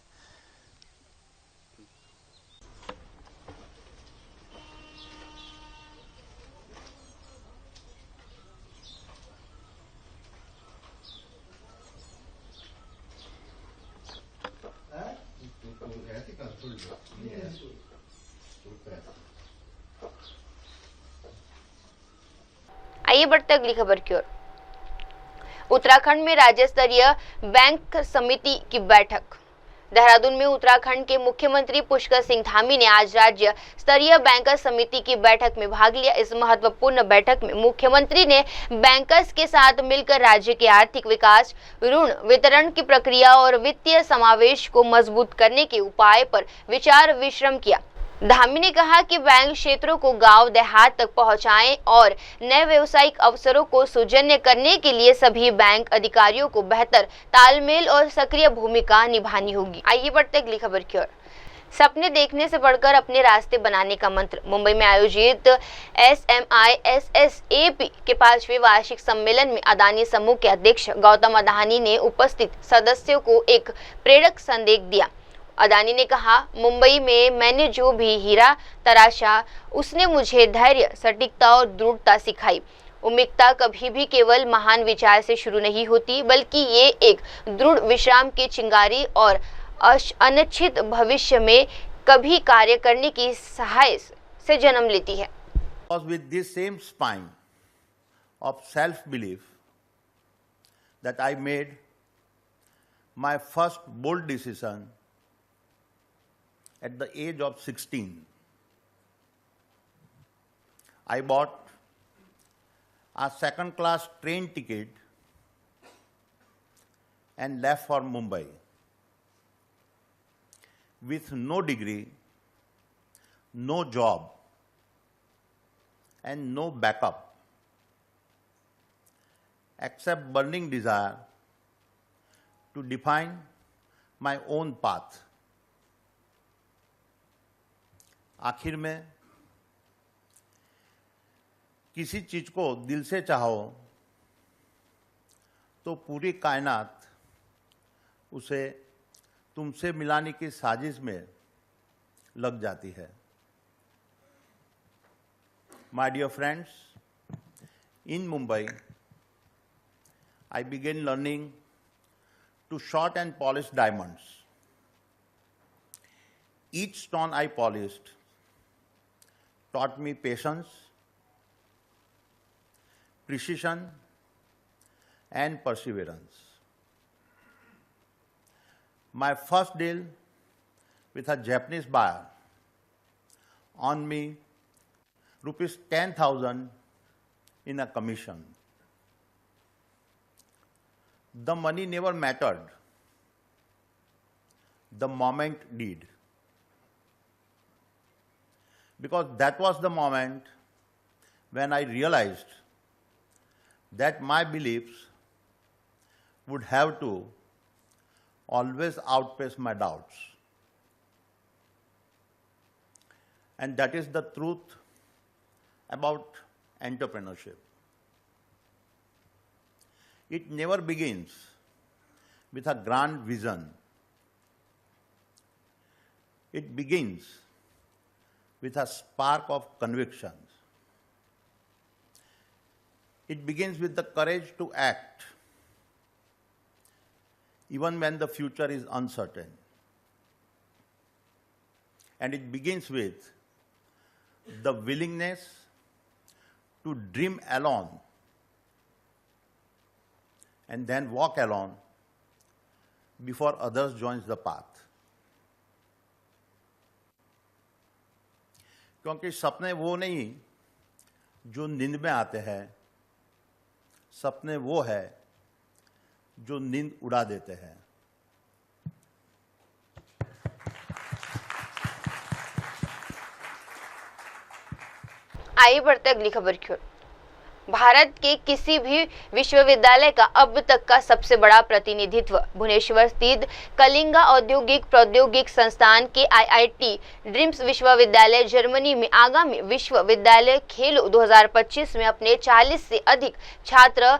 आइए बढ़ते अगली खबर की ओर। उत्तराखंड में राज्य स्तरीय बैंक समिति की बैठक। देहरादून में उत्तराखंड के मुख्यमंत्री पुष्कर सिंह धामी ने आज राज्य स्तरीय बैंकर्स समिति की बैठक में भाग लिया। इस महत्वपूर्ण बैठक में मुख्यमंत्री ने बैंकर्स के साथ मिलकर राज्य के आर्थिक विकास, ऋण वितरण की प्रक्रिया और वित्तीय समावेश को मजबूत करने के उपाय पर विचार विमर्श किया। धामी ने कहा कि बैंक क्षेत्रों को गांव देहात तक पहुंचाएं और नए व्यवसायिक अवसरों को सृजन करने के लिए सभी बैंक अधिकारियों को बेहतर तालमेल और सक्रिय भूमिका निभानी होगी। आइए बढ़ते अगली खबर की ओर। सपने देखने से बढ़कर अपने रास्ते बनाने का मंत्र। मुंबई में आयोजित SMISSAP के 5वें वार्षिक सम्मेलन में अदानी समूह के अध्यक्ष गौतम अडानी ने उपस्थित सदस्यों को एक प्रेरक संदेश दिया। अडानी ने कहा, मुंबई में मैंने जो भी हीरा तराशा, उसने मुझे धैर्य, सटीकता और दृढ़ता सिखाई। उम्मीदता कभी भी केवल महान विचार से शुरू नहीं होती, बल्कि ये एक दृढ़ विश्राम की चिंगारी और अनिश्चित भविष्य में कभी कार्य करने की साहस से जन्म लेती है। With this same spine of self-belief that I made my first bold decision at the age of 16. I bought a second-class train ticket and left for Mumbai with no degree, no job, and no backup, except burning desire to define my own path. आखिर में किसी चीज को दिल से चाहो तो पूरी कायनात उसे तुमसे मिलाने की साजिश में लग जाती है। My dear friends, in Mumbai, I began learning to sort and polish diamonds. Each stone I polished taught me patience, precision, and perseverance. My first deal with a Japanese buyer on me rupees 10,000 in a commission. The money never mattered. The moment did. Because that was the moment when I realized that my beliefs would have to always outpace my doubts. And that is the truth about entrepreneurship. It never begins with a grand vision. It begins with a spark of conviction. It begins with the courage to act, even when the future is uncertain. And it begins with the willingness to dream alone and then walk alone before others join the path. क्योंकि सपने वो नहीं जो नींद में आते हैं, सपने वो है जो नींद उड़ा देते हैं। आइए बढ़ते अगली खबर की ओर। भारत के किसी भी विश्वविद्यालय का अब तक का सबसे बड़ा प्रतिनिधित्व भुवनेश्वर स्थित कलिंगा औद्योगिक प्रौद्योगिक संस्थान के IIT ड्रीम्स विश्वविद्यालय जर्मनी में आगामी विश्वविद्यालय खेलों 2025 में अपने 40 से अधिक छात्र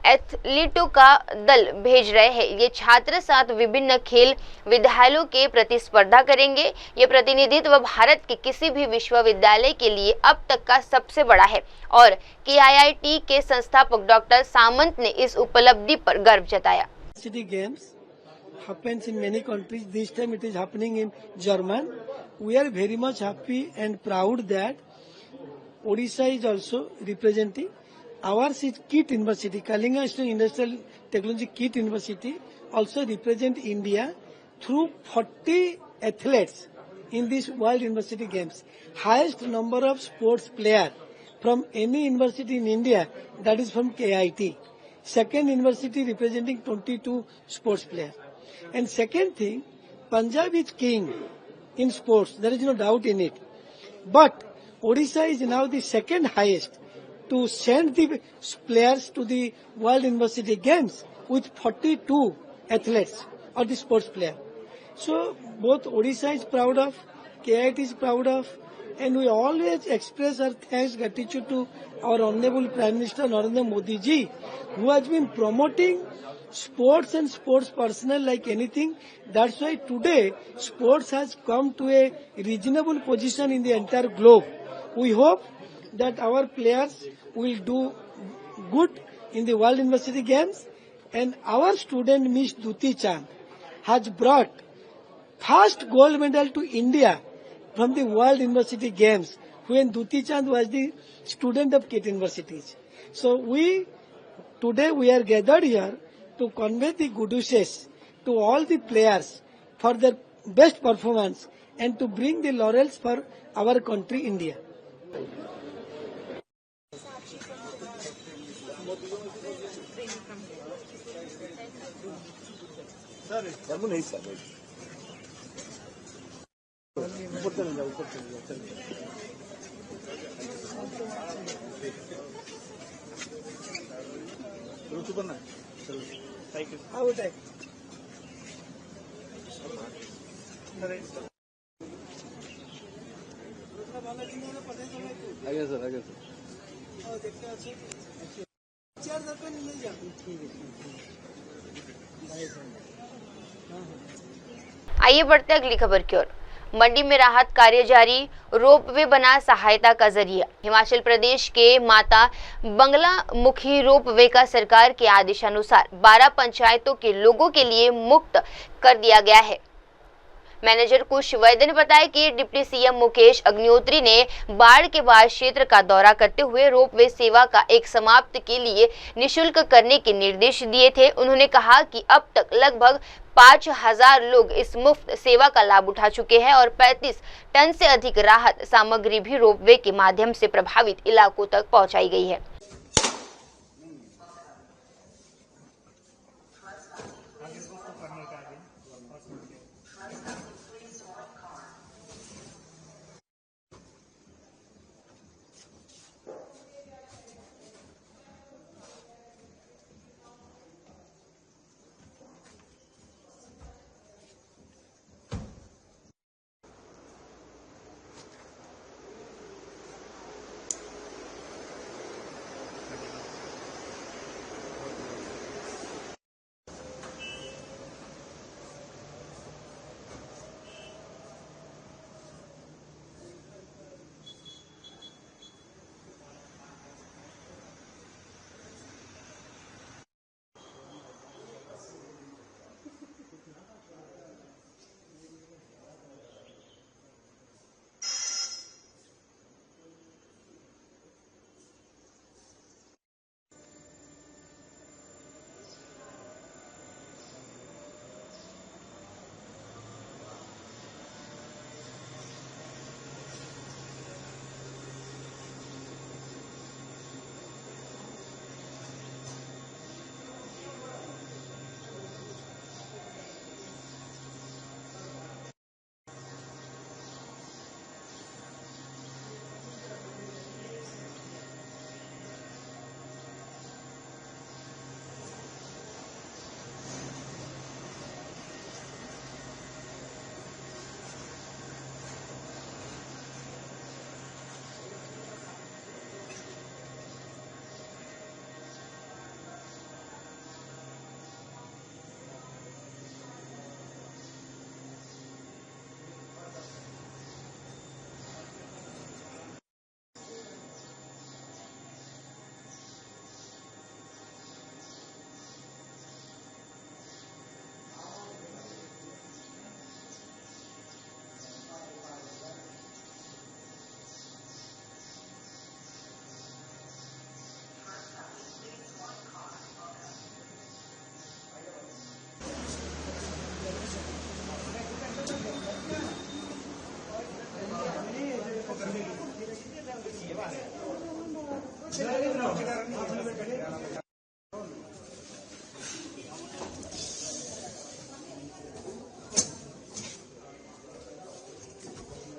एथलीटों का दल भेज रहे हैं। ये छात्र 7 विभिन्न खेल विद्यालयों के प्रतिस्पर्धा करेंगे। ये प्रतिनिधित्व भारत के किसी भी विश्वविद्यालय के लिए अब तक का सबसे बड़ा है और KIIT के संस्थापक डॉक्टर सामंत ने इस उपलब्धि पर गर्व जताया। City Games happens in many countries. This time it is happening in German. We are very much happy and proud that Odisha is also representing. Ours is KIT University, Kalinga Industrial Technology KIT University, also represent India through 40 athletes in this World University Games. Highest number of sports players from any university in India, that is from KIT. Second university representing 22 sports players. And second thing, Punjab is king in sports, there is no doubt in it. But Odisha is now the second highest to send the players to the World University Games with 42 athletes or the sports player. So both Odisha is proud of, KIT is proud of, and we always express our thanks, gratitude to our Honorable Prime Minister Narendra Modi ji, who has been promoting sports and sports personnel like anything. That's why today sports has come to a reasonable position in the entire globe. We hope that our players will do good in the World University Games, and our student Miss Duti Chand has brought first gold medal to India from the World University Games when Duti Chand was the student of KIT universities. So today we are gathered here to convey the good wishes to all the players for their best performance and to bring the laurels for our country India. नहीं सर ऊपर चले जाओ ऊपर ना चलो आगे सर आइए बढ़ते अगली खबर की ओर। मंडी में राहत कार्य जारी, रोपवे बना सहायता का जरिया। हिमाचल प्रदेश के माता बंगला मुखी रोपवे का सरकार के आदेशानुसार 12 पंचायतों के लोगों के लिए मुक्त कर दिया गया है। मैनेजर कुश वैद्य ने बताया कि डिप्टी सीएम मुकेश अग्निहोत्री ने बाढ़ के बाद क्षेत्र का दौरा करते हुए रोपवे सेवा का एक समाप्त के लिए निःशुल्क करने के निर्देश दिए थे। उन्होंने कहा कि अब तक लगभग 5000 लोग इस मुफ्त सेवा का लाभ उठा चुके हैं और 35 टन से अधिक राहत सामग्री भी रोपवे के माध्यम से प्रभावित इलाकों तक पहुंचाई गई है।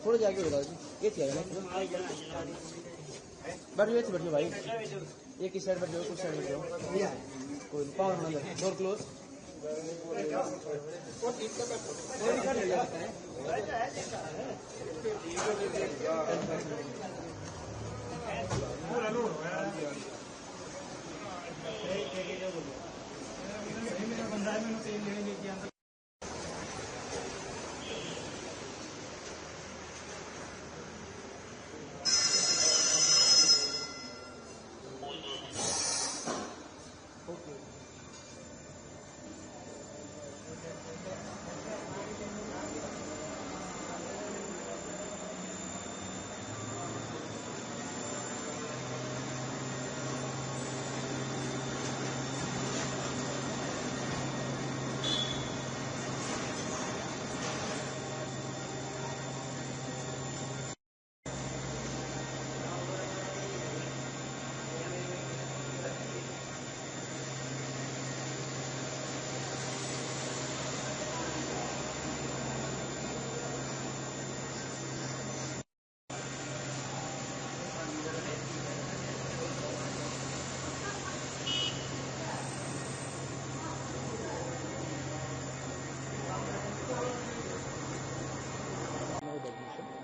थोड़ा जाके बताओ जी, ये क्या है बैठो भाई, एक ही साइड बैठ जाओ, कुछ साइड बैठ जाओ, कोई power number door close.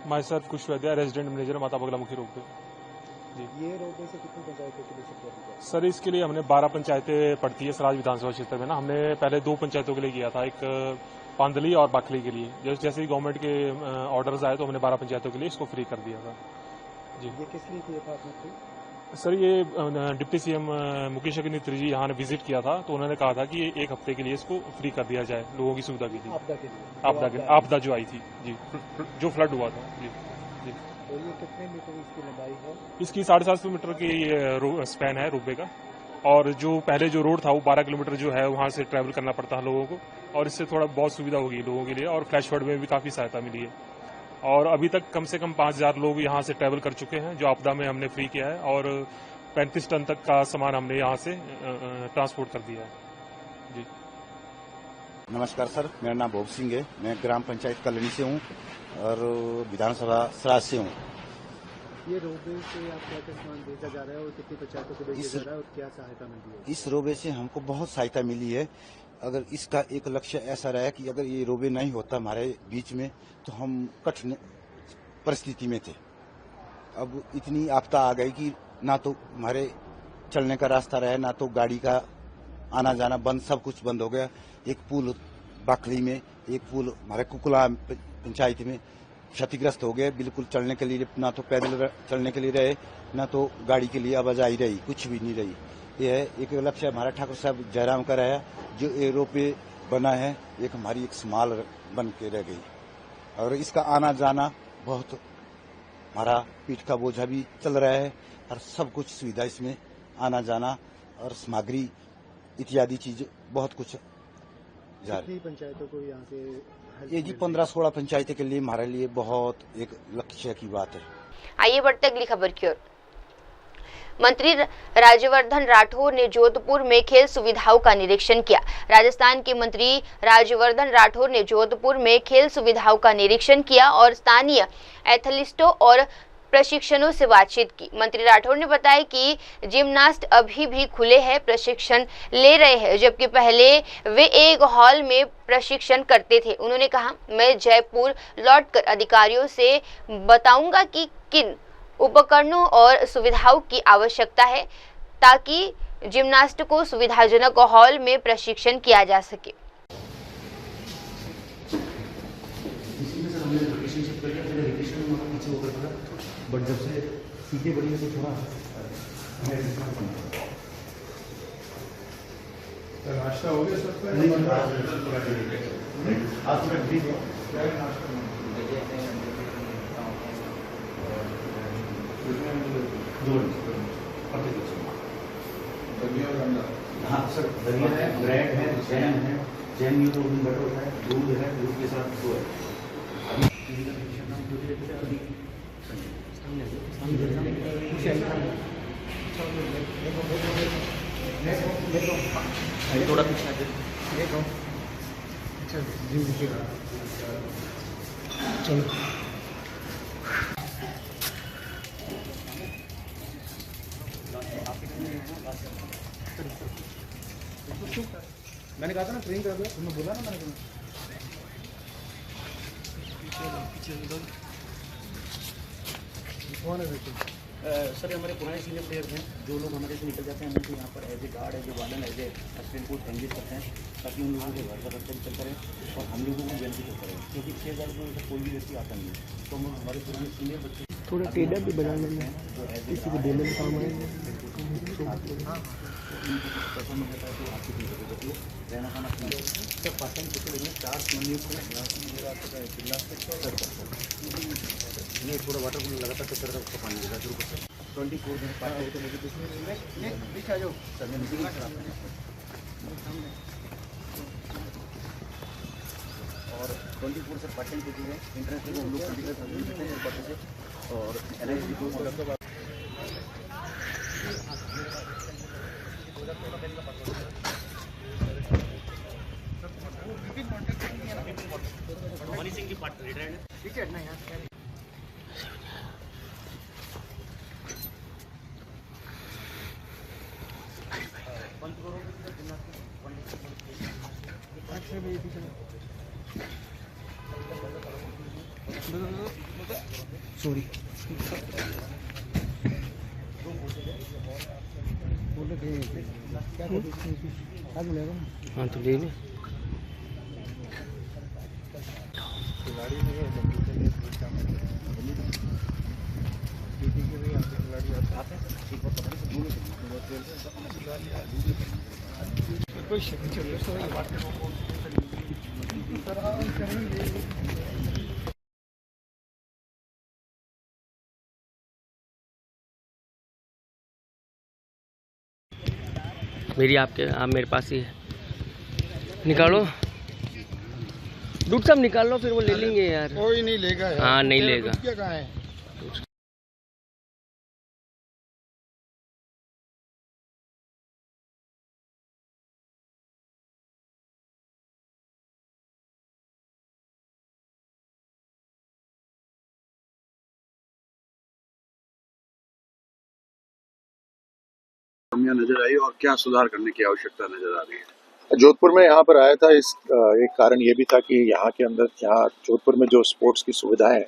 Myself Kush Vaidya, resident manager माता बगलामुखी रोपवे जी। ये रोपवे से कितनी पंचायतों के लिए सप्लाई किया? सर इसके लिए हमने 12 पंचायतें पड़ती है सराज विधानसभा क्षेत्र में ना। हमने पहले 2 पंचायतों के लिए किया था, एक पांदली और बाखली के लिए। जैसे ही गवर्नमेंट के ऑर्डर्स आए तो हमने 12 पंचायतों के लिए इसको फ्री कर दिया था जी। ये किस लिए किया था आपने फ्री? सर ये डिप्टी सीएम मुकेश अग्निहोत्री जी यहाँ ने विजिट किया था, तो उन्होंने कहा था कि एक हफ्ते के लिए इसको फ्री कर दिया जाए लोगों की सुविधा के लिए। आपदा जो आई थी जी, जो फ्लड हुआ था जी जी। और ये कितने मीटर इसकी लंबाई है? इसकी 750 मीटर की स्पैन है रोपवे का, और जो पहले जो रोड था वो 12 किलोमीटर जो है वहाँ से ट्रैवल करना पड़ता है लोगों को, और इससे थोड़ा बहुत सुविधा होगी लोगों के लिए, और फ्लैश फ्लड में भी काफ़ी सहायता मिली है। और अभी तक कम से कम 5000 लोग यहाँ से ट्रैवल कर चुके हैं, जो आपदा में हमने फ्री किया है, और 35 टन तक का सामान हमने यहाँ से ट्रांसपोर्ट कर दिया है जी। नमस्कार सर, मेरा नाम भोग सिंह है, मैं ग्राम पंचायत कॉलोनी से हूँ और विधानसभा सराज से हूँ। ये रोपवे से आप क्या सामान भेजा जा रहा है और कितनी पंचायतों को भेजा जा रहा है और क्या सहायता मिली है? इस रोपवे से हमको बहुत सहायता मिली है। अगर इसका एक लक्ष्य ऐसा रहा कि अगर ये रोपवे नहीं होता हमारे बीच में तो हम कठिन परिस्थिति में थे। अब इतनी आपदा आ गई कि ना तो हमारे चलने का रास्ता रहे, ना तो गाड़ी का आना जाना बंद, सब कुछ बंद हो गया। एक पुल बाखली में, एक पुल हमारे कुकुला पंचायत में क्षतिग्रस्त हो गए। बिल्कुल चलने के लिए ना तो पैदल चलने के लिए रहे, ना तो गाड़ी के लिए आवाजाही रही, कुछ भी नहीं रही। यह है एक लक्ष्य हमारा ठाकुर साहब जयराम का रहा, जो ये रोपवे बना है एक हमारी एक स्माल बन के रह गई। और इसका आना जाना बहुत हमारा पीठ का बोझा भी चल रहा है, और सब कुछ सुविधा इसमें आना जाना और सामग्री इत्यादि चीज बहुत कुछ जा रही है। पंचायतों को यहाँ से ये जी 15-16 पंचायतों के लिए हमारे लिए बहुत एक लक्ष्य की बात है। आइए बढ़ते अगली खबर की ओर। मंत्री राज्यवर्धन राठौर ने जोधपुर में खेल सुविधाओं का निरीक्षण किया। राजस्थान के मंत्री राज्यवर्धन राठौर ने जोधपुर में खेल सुविधाओं का निरीक्षण किया और स्थानीय एथलीटों और प्रशिक्षणों से बातचीत की। मंत्री राठौर ने बताया कि जिमनास्ट अभी भी खुले हैं, प्रशिक्षण ले रहे हैं, जबकि पहले वे एक हॉल में प्रशिक्षण करते थे। उन्होंने कहा, मैं जयपुर लौटकर अधिकारियों से बताऊंगा कि किन उपकरणों और सुविधाओं की आवश्यकता है ताकि जिमनास्ट को सुविधाजनक हॉल में प्रशिक्षण किया जा सके। बट जब से सीटें बड़ी है तो थोड़ा नाश्ता हो गया सबका? आज तक ठीक हाँ सर, दलिया है, ब्रेड है, जैम है, जैम ये तो बटर होता है, दूध है, दूध के साथ वो है। थोड़ा पीछे चलो मैंने कहा था ना ट्रेन कर दो, तुमने बोला ना मैंने कौन है सर? हमारे पुराने सीनियर प्लेयर्स हैं, जो लोग हमारे से निकल जाते हैं, हम यहाँ पर as a guard, as a warden, as a assistant coach engage करते हैं ताकि उन लोगों के घर का खर्चा निकल करें और हम लोगों को बेनिफिट करें, क्योंकि 6000 रुपये से कोई भी व्यक्ति आता नहीं है। तो हम हमारे पुराने सीनियर बच्चे थोड़ा टेढ़ा भी बना लेना, किसी को देने में काम आएगा, पैसा मिल जाता है तो आपकी रहना खाना सब पार्ट टाइम कितने में 4 नियुक्त ये थोड़ा वाटर कूलर लगातार चक्कर का उसका पानी देगा शुरू करते 24 दिन पार्ट टाइम पीछे आ जाओ सर, मैं मीटिंग और 24 से पार्ट टाइम पीछे इंटरनेशनल हम लोग से और एनआईसी को मनी सिंह की पार्ट रिटायर्ड है, ठीक है ना यार। सॉरी हाँ तो ले लो गाड़ी में मेरी आपके आप मेरे पास ही है, निकालो डूट साहब, निकाल लो, फिर वो ले लेंगे यार। कोई नहीं लेगा यार। हाँ नहीं लेगा। क्या कहाँ है? कमियां नजर आई और क्या सुधार करने की आवश्यकता नजर आ रही है? जोधपुर में यहाँ पर आया था, इस एक कारण ये भी था कि यहाँ के अंदर, यहाँ जोधपुर में जो स्पोर्ट्स की सुविधाएं हैं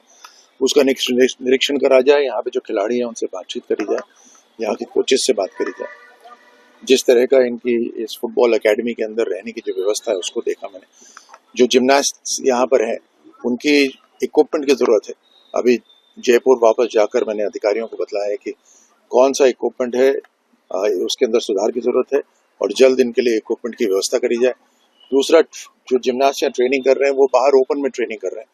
उसका निरीक्षण करा जाए, यहाँ पे जो खिलाड़ी हैं उनसे बातचीत करी जाए, यहाँ के कोचेस से बात करी जाए, जिस तरह का इनकी इस फुटबॉल एकेडमी के अंदर रहने की जो व्यवस्था है उसको देखा मैंने। जो जिम्नास्ट यहाँ पर है उनकी इक्विपमेंट की जरूरत है। अभी जयपुर वापस जाकर मैंने अधिकारियों को बतलाया है कि कौन सा इक्विपमेंट है, उसके अंदर सुधार की जरूरत है और जल्द इनके लिए इक्विपमेंट की व्यवस्था करी जाए। दूसरा, जो जिम्नास्ट यहाँ ट्रेनिंग कर रहे हैं वो बाहर ओपन में ट्रेनिंग कर रहे हैं,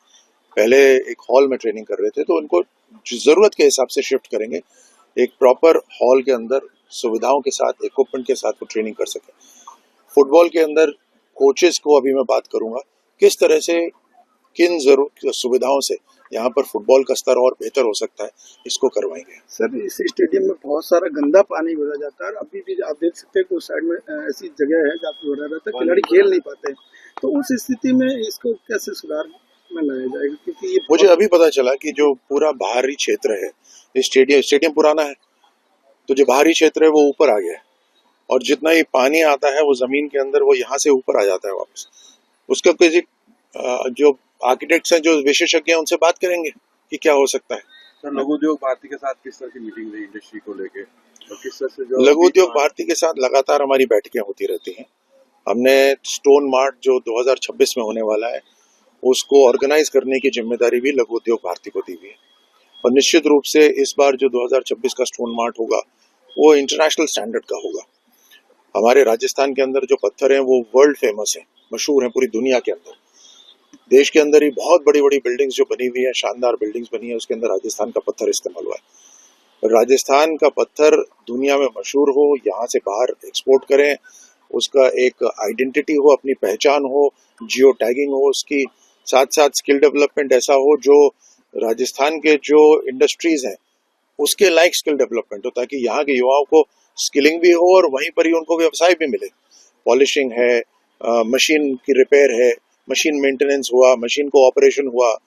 पहले एक हॉल में ट्रेनिंग कर रहे थे, तो उनको जरूरत के हिसाब से शिफ्ट करेंगे, एक प्रॉपर हॉल के अंदर सुविधाओं के साथ, इक्विपमेंट के साथ वो ट्रेनिंग कर सके। फुटबॉल के अंदर कोचेस को अभी मैं बात करूंगा, किस तरह से किन सुविधाओं से यहाँ पर फुटबॉल का स्तर और बेहतर हो सकता है, इसको करवाएंगे। सर, इस स्टेडियम में बहुत सारा गंदा पानी भरा जाता है, अभी भी आप देख सकते हैं उस साइड में ऐसी जगह है जहाँ पे भरा रहता है, खिलाड़ी खेल नहीं पाते, तो उस स्थिति में इसको कैसे सुधार में लाया जाएगा? क्योंकि ये मुझे अभी पता चला कि जो पूरा बाहरी क्षेत्र है, स्टेडियम पुराना है, तो जो बाहरी क्षेत्र है वो ऊपर आ गया है और जितना ही पानी आता है वो जमीन के अंदर, वो यहाँ से ऊपर आ जाता है वापस। उसका किसी जो आर्किटेक्ट्स हैं, जो विशेषज्ञ हैं, उनसे बात करेंगे कि क्या हो सकता है। सर, लघु उद्योग भारती के साथ किस तरह की मीटिंग रही इंडस्ट्री को लेके, और किस तरह से जो लघु उद्योग भारती के साथ लगातार हमारी बैठकें होती रहती हैं। हमने स्टोन मार्ट जो 2026 में होने वाला है उसको ऑर्गेनाइज करने की जिम्मेदारी भी लघु उद्योग भारती को दी हुई है और निश्चित रूप से इस बार जो 2026 का स्टोन मार्ट होगा वो इंटरनेशनल स्टैंडर्ड का होगा। हमारे राजस्थान के अंदर जो पत्थर हैं वो वर्ल्ड फेमस हैं, मशहूर हैं पूरी दुनिया के अंदर। देश के अंदर ही बहुत बड़ी बड़ी बिल्डिंग्स जो बनी हुई है, शानदार बिल्डिंग्स बनी है, उसके अंदर राजस्थान का पत्थर इस्तेमाल हुआ है। राजस्थान का पत्थर दुनिया में मशहूर हो, यहाँ से बाहर एक्सपोर्ट करें, उसका एक आइडेंटिटी हो, अपनी पहचान हो, जियो टैगिंग हो, उसकी साथ साथ स्किल डेवलपमेंट ऐसा हो जो राजस्थान के जो इंडस्ट्रीज हैं उसके लाइक स्किल डेवलपमेंट हो, ताकि यहाँ के युवाओं को स्किलिंग भी हो और वहीं पर ही उनको व्यवसाय भी मिले। पॉलिशिंग है, मशीन की रिपेयर है, मशीन मेंटेनेंस हुआ, मशीन को ऑपरेशन हुआ,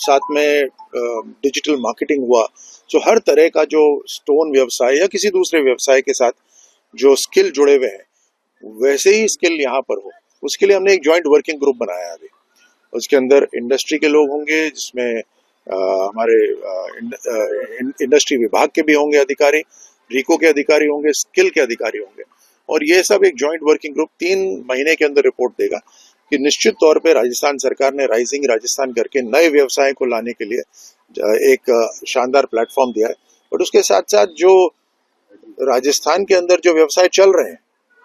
साथ में डिजिटल मार्केटिंग हुआ। तो हर तरह का जो स्टोन व्यवसाय या किसी दूसरे व्यवसाय के साथ जो स्किल जुड़े हुए हैं वैसे ही स्किल यहाँ पर हो, उसके लिए हमने एक जॉइंट वर्किंग ग्रुप बनाया है अभी। उसके अंदर इंडस्ट्री के लोग होंगे, जिसमें हमारे इंडस्ट्री विभाग के भी होंगे अधिकारी, रीको के अधिकारी होंगे, स्किल के अधिकारी होंगे, और ये सब एक जॉइंट वर्किंग ग्रुप 3 महीने के अंदर रिपोर्ट देगा कि निश्चित तौर पे राजस्थान सरकार ने राइजिंग राजस्थान करके नए व्यवसाय को लाने के लिए एक शानदार प्लेटफॉर्म दिया है। और उसके साथ साथ जो राजस्थान के अंदर जो व्यवसाय चल रहे हैं,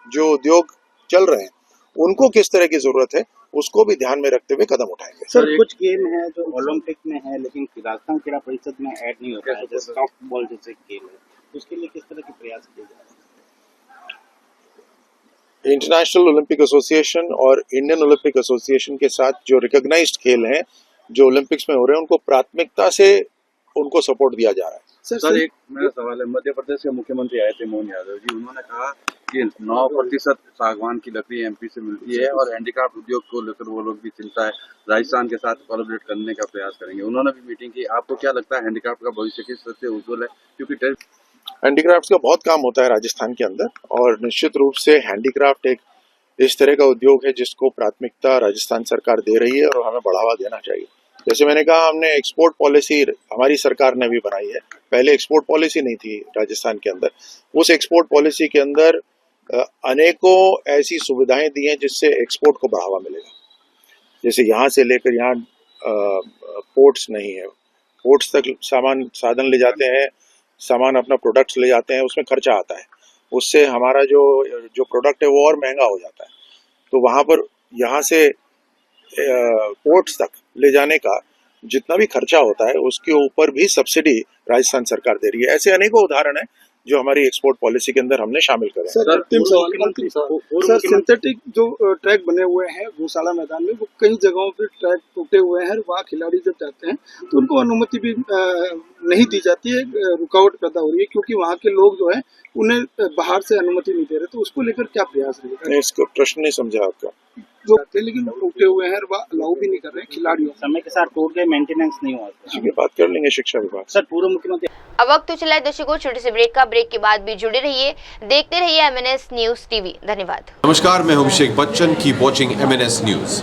जो उद्योग चल रहे हैं, उनको किस तरह की जरूरत है उसको भी ध्यान में रखते हुए कदम उठाएंगे। सर, कुछ गेम है जो ओलंपिक में है लेकिन राजस्थान क्रीड़ा परिषद में ऐड नहीं होता है, जैसे सॉफ्ट बॉल जैसे खेल है, उसके लिए किस तरह के प्रयास किए जा रहे हैं? इंटरनेशनल ओलंपिक एसोसिएशन और इंडियन ओलंपिक एसोसिएशन के साथ जो रिकॉग्नाइज्ड खेल हैं जो ओलंपिक्स में हो रहे हैं उनको प्राथमिकता से उनको सपोर्ट दिया जा रहा है। सर, एक मेरा सवाल है, मध्य प्रदेश के मुख्यमंत्री आए थे मोहन यादव जी, उन्होंने कहा कि 9% सागवान की लकड़ी एमपी से मिलती है और हैंडीक्राफ्ट उद्योग को लेकर वो लोग भी चिंता है, राजस्थान के साथ कोलैबोरेट करने का प्रयास करेंगे। उन्होंने भी मीटिंग की। आपको क्या लगता है हैंडीक्राफ्ट का भविष्य किस तरह से उज्जवल है? क्योंकि हैंडीक्राफ्ट का बहुत काम होता है राजस्थान के अंदर और निश्चित रूप से हैंडीक्राफ्ट एक इस तरह का उद्योग है जिसको प्राथमिकता राजस्थान सरकार दे रही है और हमें बढ़ावा देना चाहिए। जैसे मैंने कहा, हमने एक्सपोर्ट पॉलिसी हमारी सरकार ने भी बनाई है। पहले एक्सपोर्ट पॉलिसी नहीं थी राजस्थान के अंदर। उस एक्सपोर्ट पॉलिसी के अंदर अनेकों ऐसी सुविधाएं दी हैं जिससे एक्सपोर्ट को बढ़ावा मिलेगा। जैसे यहाँ से लेकर यहाँ पोर्ट्स नहीं है, पोर्ट्स तक साधन ले जाते हैं, सामान अपना प्रोडक्ट्स ले जाते हैं, उसमें खर्चा आता है, उससे हमारा जो प्रोडक्ट है वो और महंगा हो जाता है। तो वहाँ पर यहाँ से पोर्ट्स तक ले जाने का जितना भी खर्चा होता है उसके ऊपर भी सब्सिडी राजस्थान सरकार दे रही है। ऐसे अनेकों उदाहरण है जो हमारी एक्सपोर्ट पॉलिसी के अंदर हमने शामिल करे। सर अंतिम सवाल, सर सिंथेटिक जो ट्रैक बने हुए हैं गौशाला मैदान में, वो कई जगहों पे ट्रैक टूटे हुए हैं, वहाँ खिलाड़ी जब जाते हैं तो उनको अनुमति भी नहीं दी जाती है, रुकावट पैदा हो रही है क्योंकि वहाँ के लोग जो है उन्हें बाहर से अनुमति नहीं दे रहे। तो उसको लेकर क्या प्रयास रहेगा? इसको प्रश्न नहीं समझा आपका। जो आते हैं लेकिन टूटे हुए हैं, वह अलाउ भी नहीं कर रहे हैं खिलाड़ियों, समय के साथ टूट गए, मेंटेनेंस नहीं हुआ। ये बात कर लेंगे शिक्षा विभाग। सर पूर्व मुख्यमंत्री। अब वक्त तो चला है दर्शकों छोटे से ब्रेक का। ब्रेक के बाद भी जुड़े रहिए, देखते रहिए MNS न्यूज टीवी। धन्यवाद। नमस्कार, मैं हूं Abhishek Bachchan. Keep watching MNS news.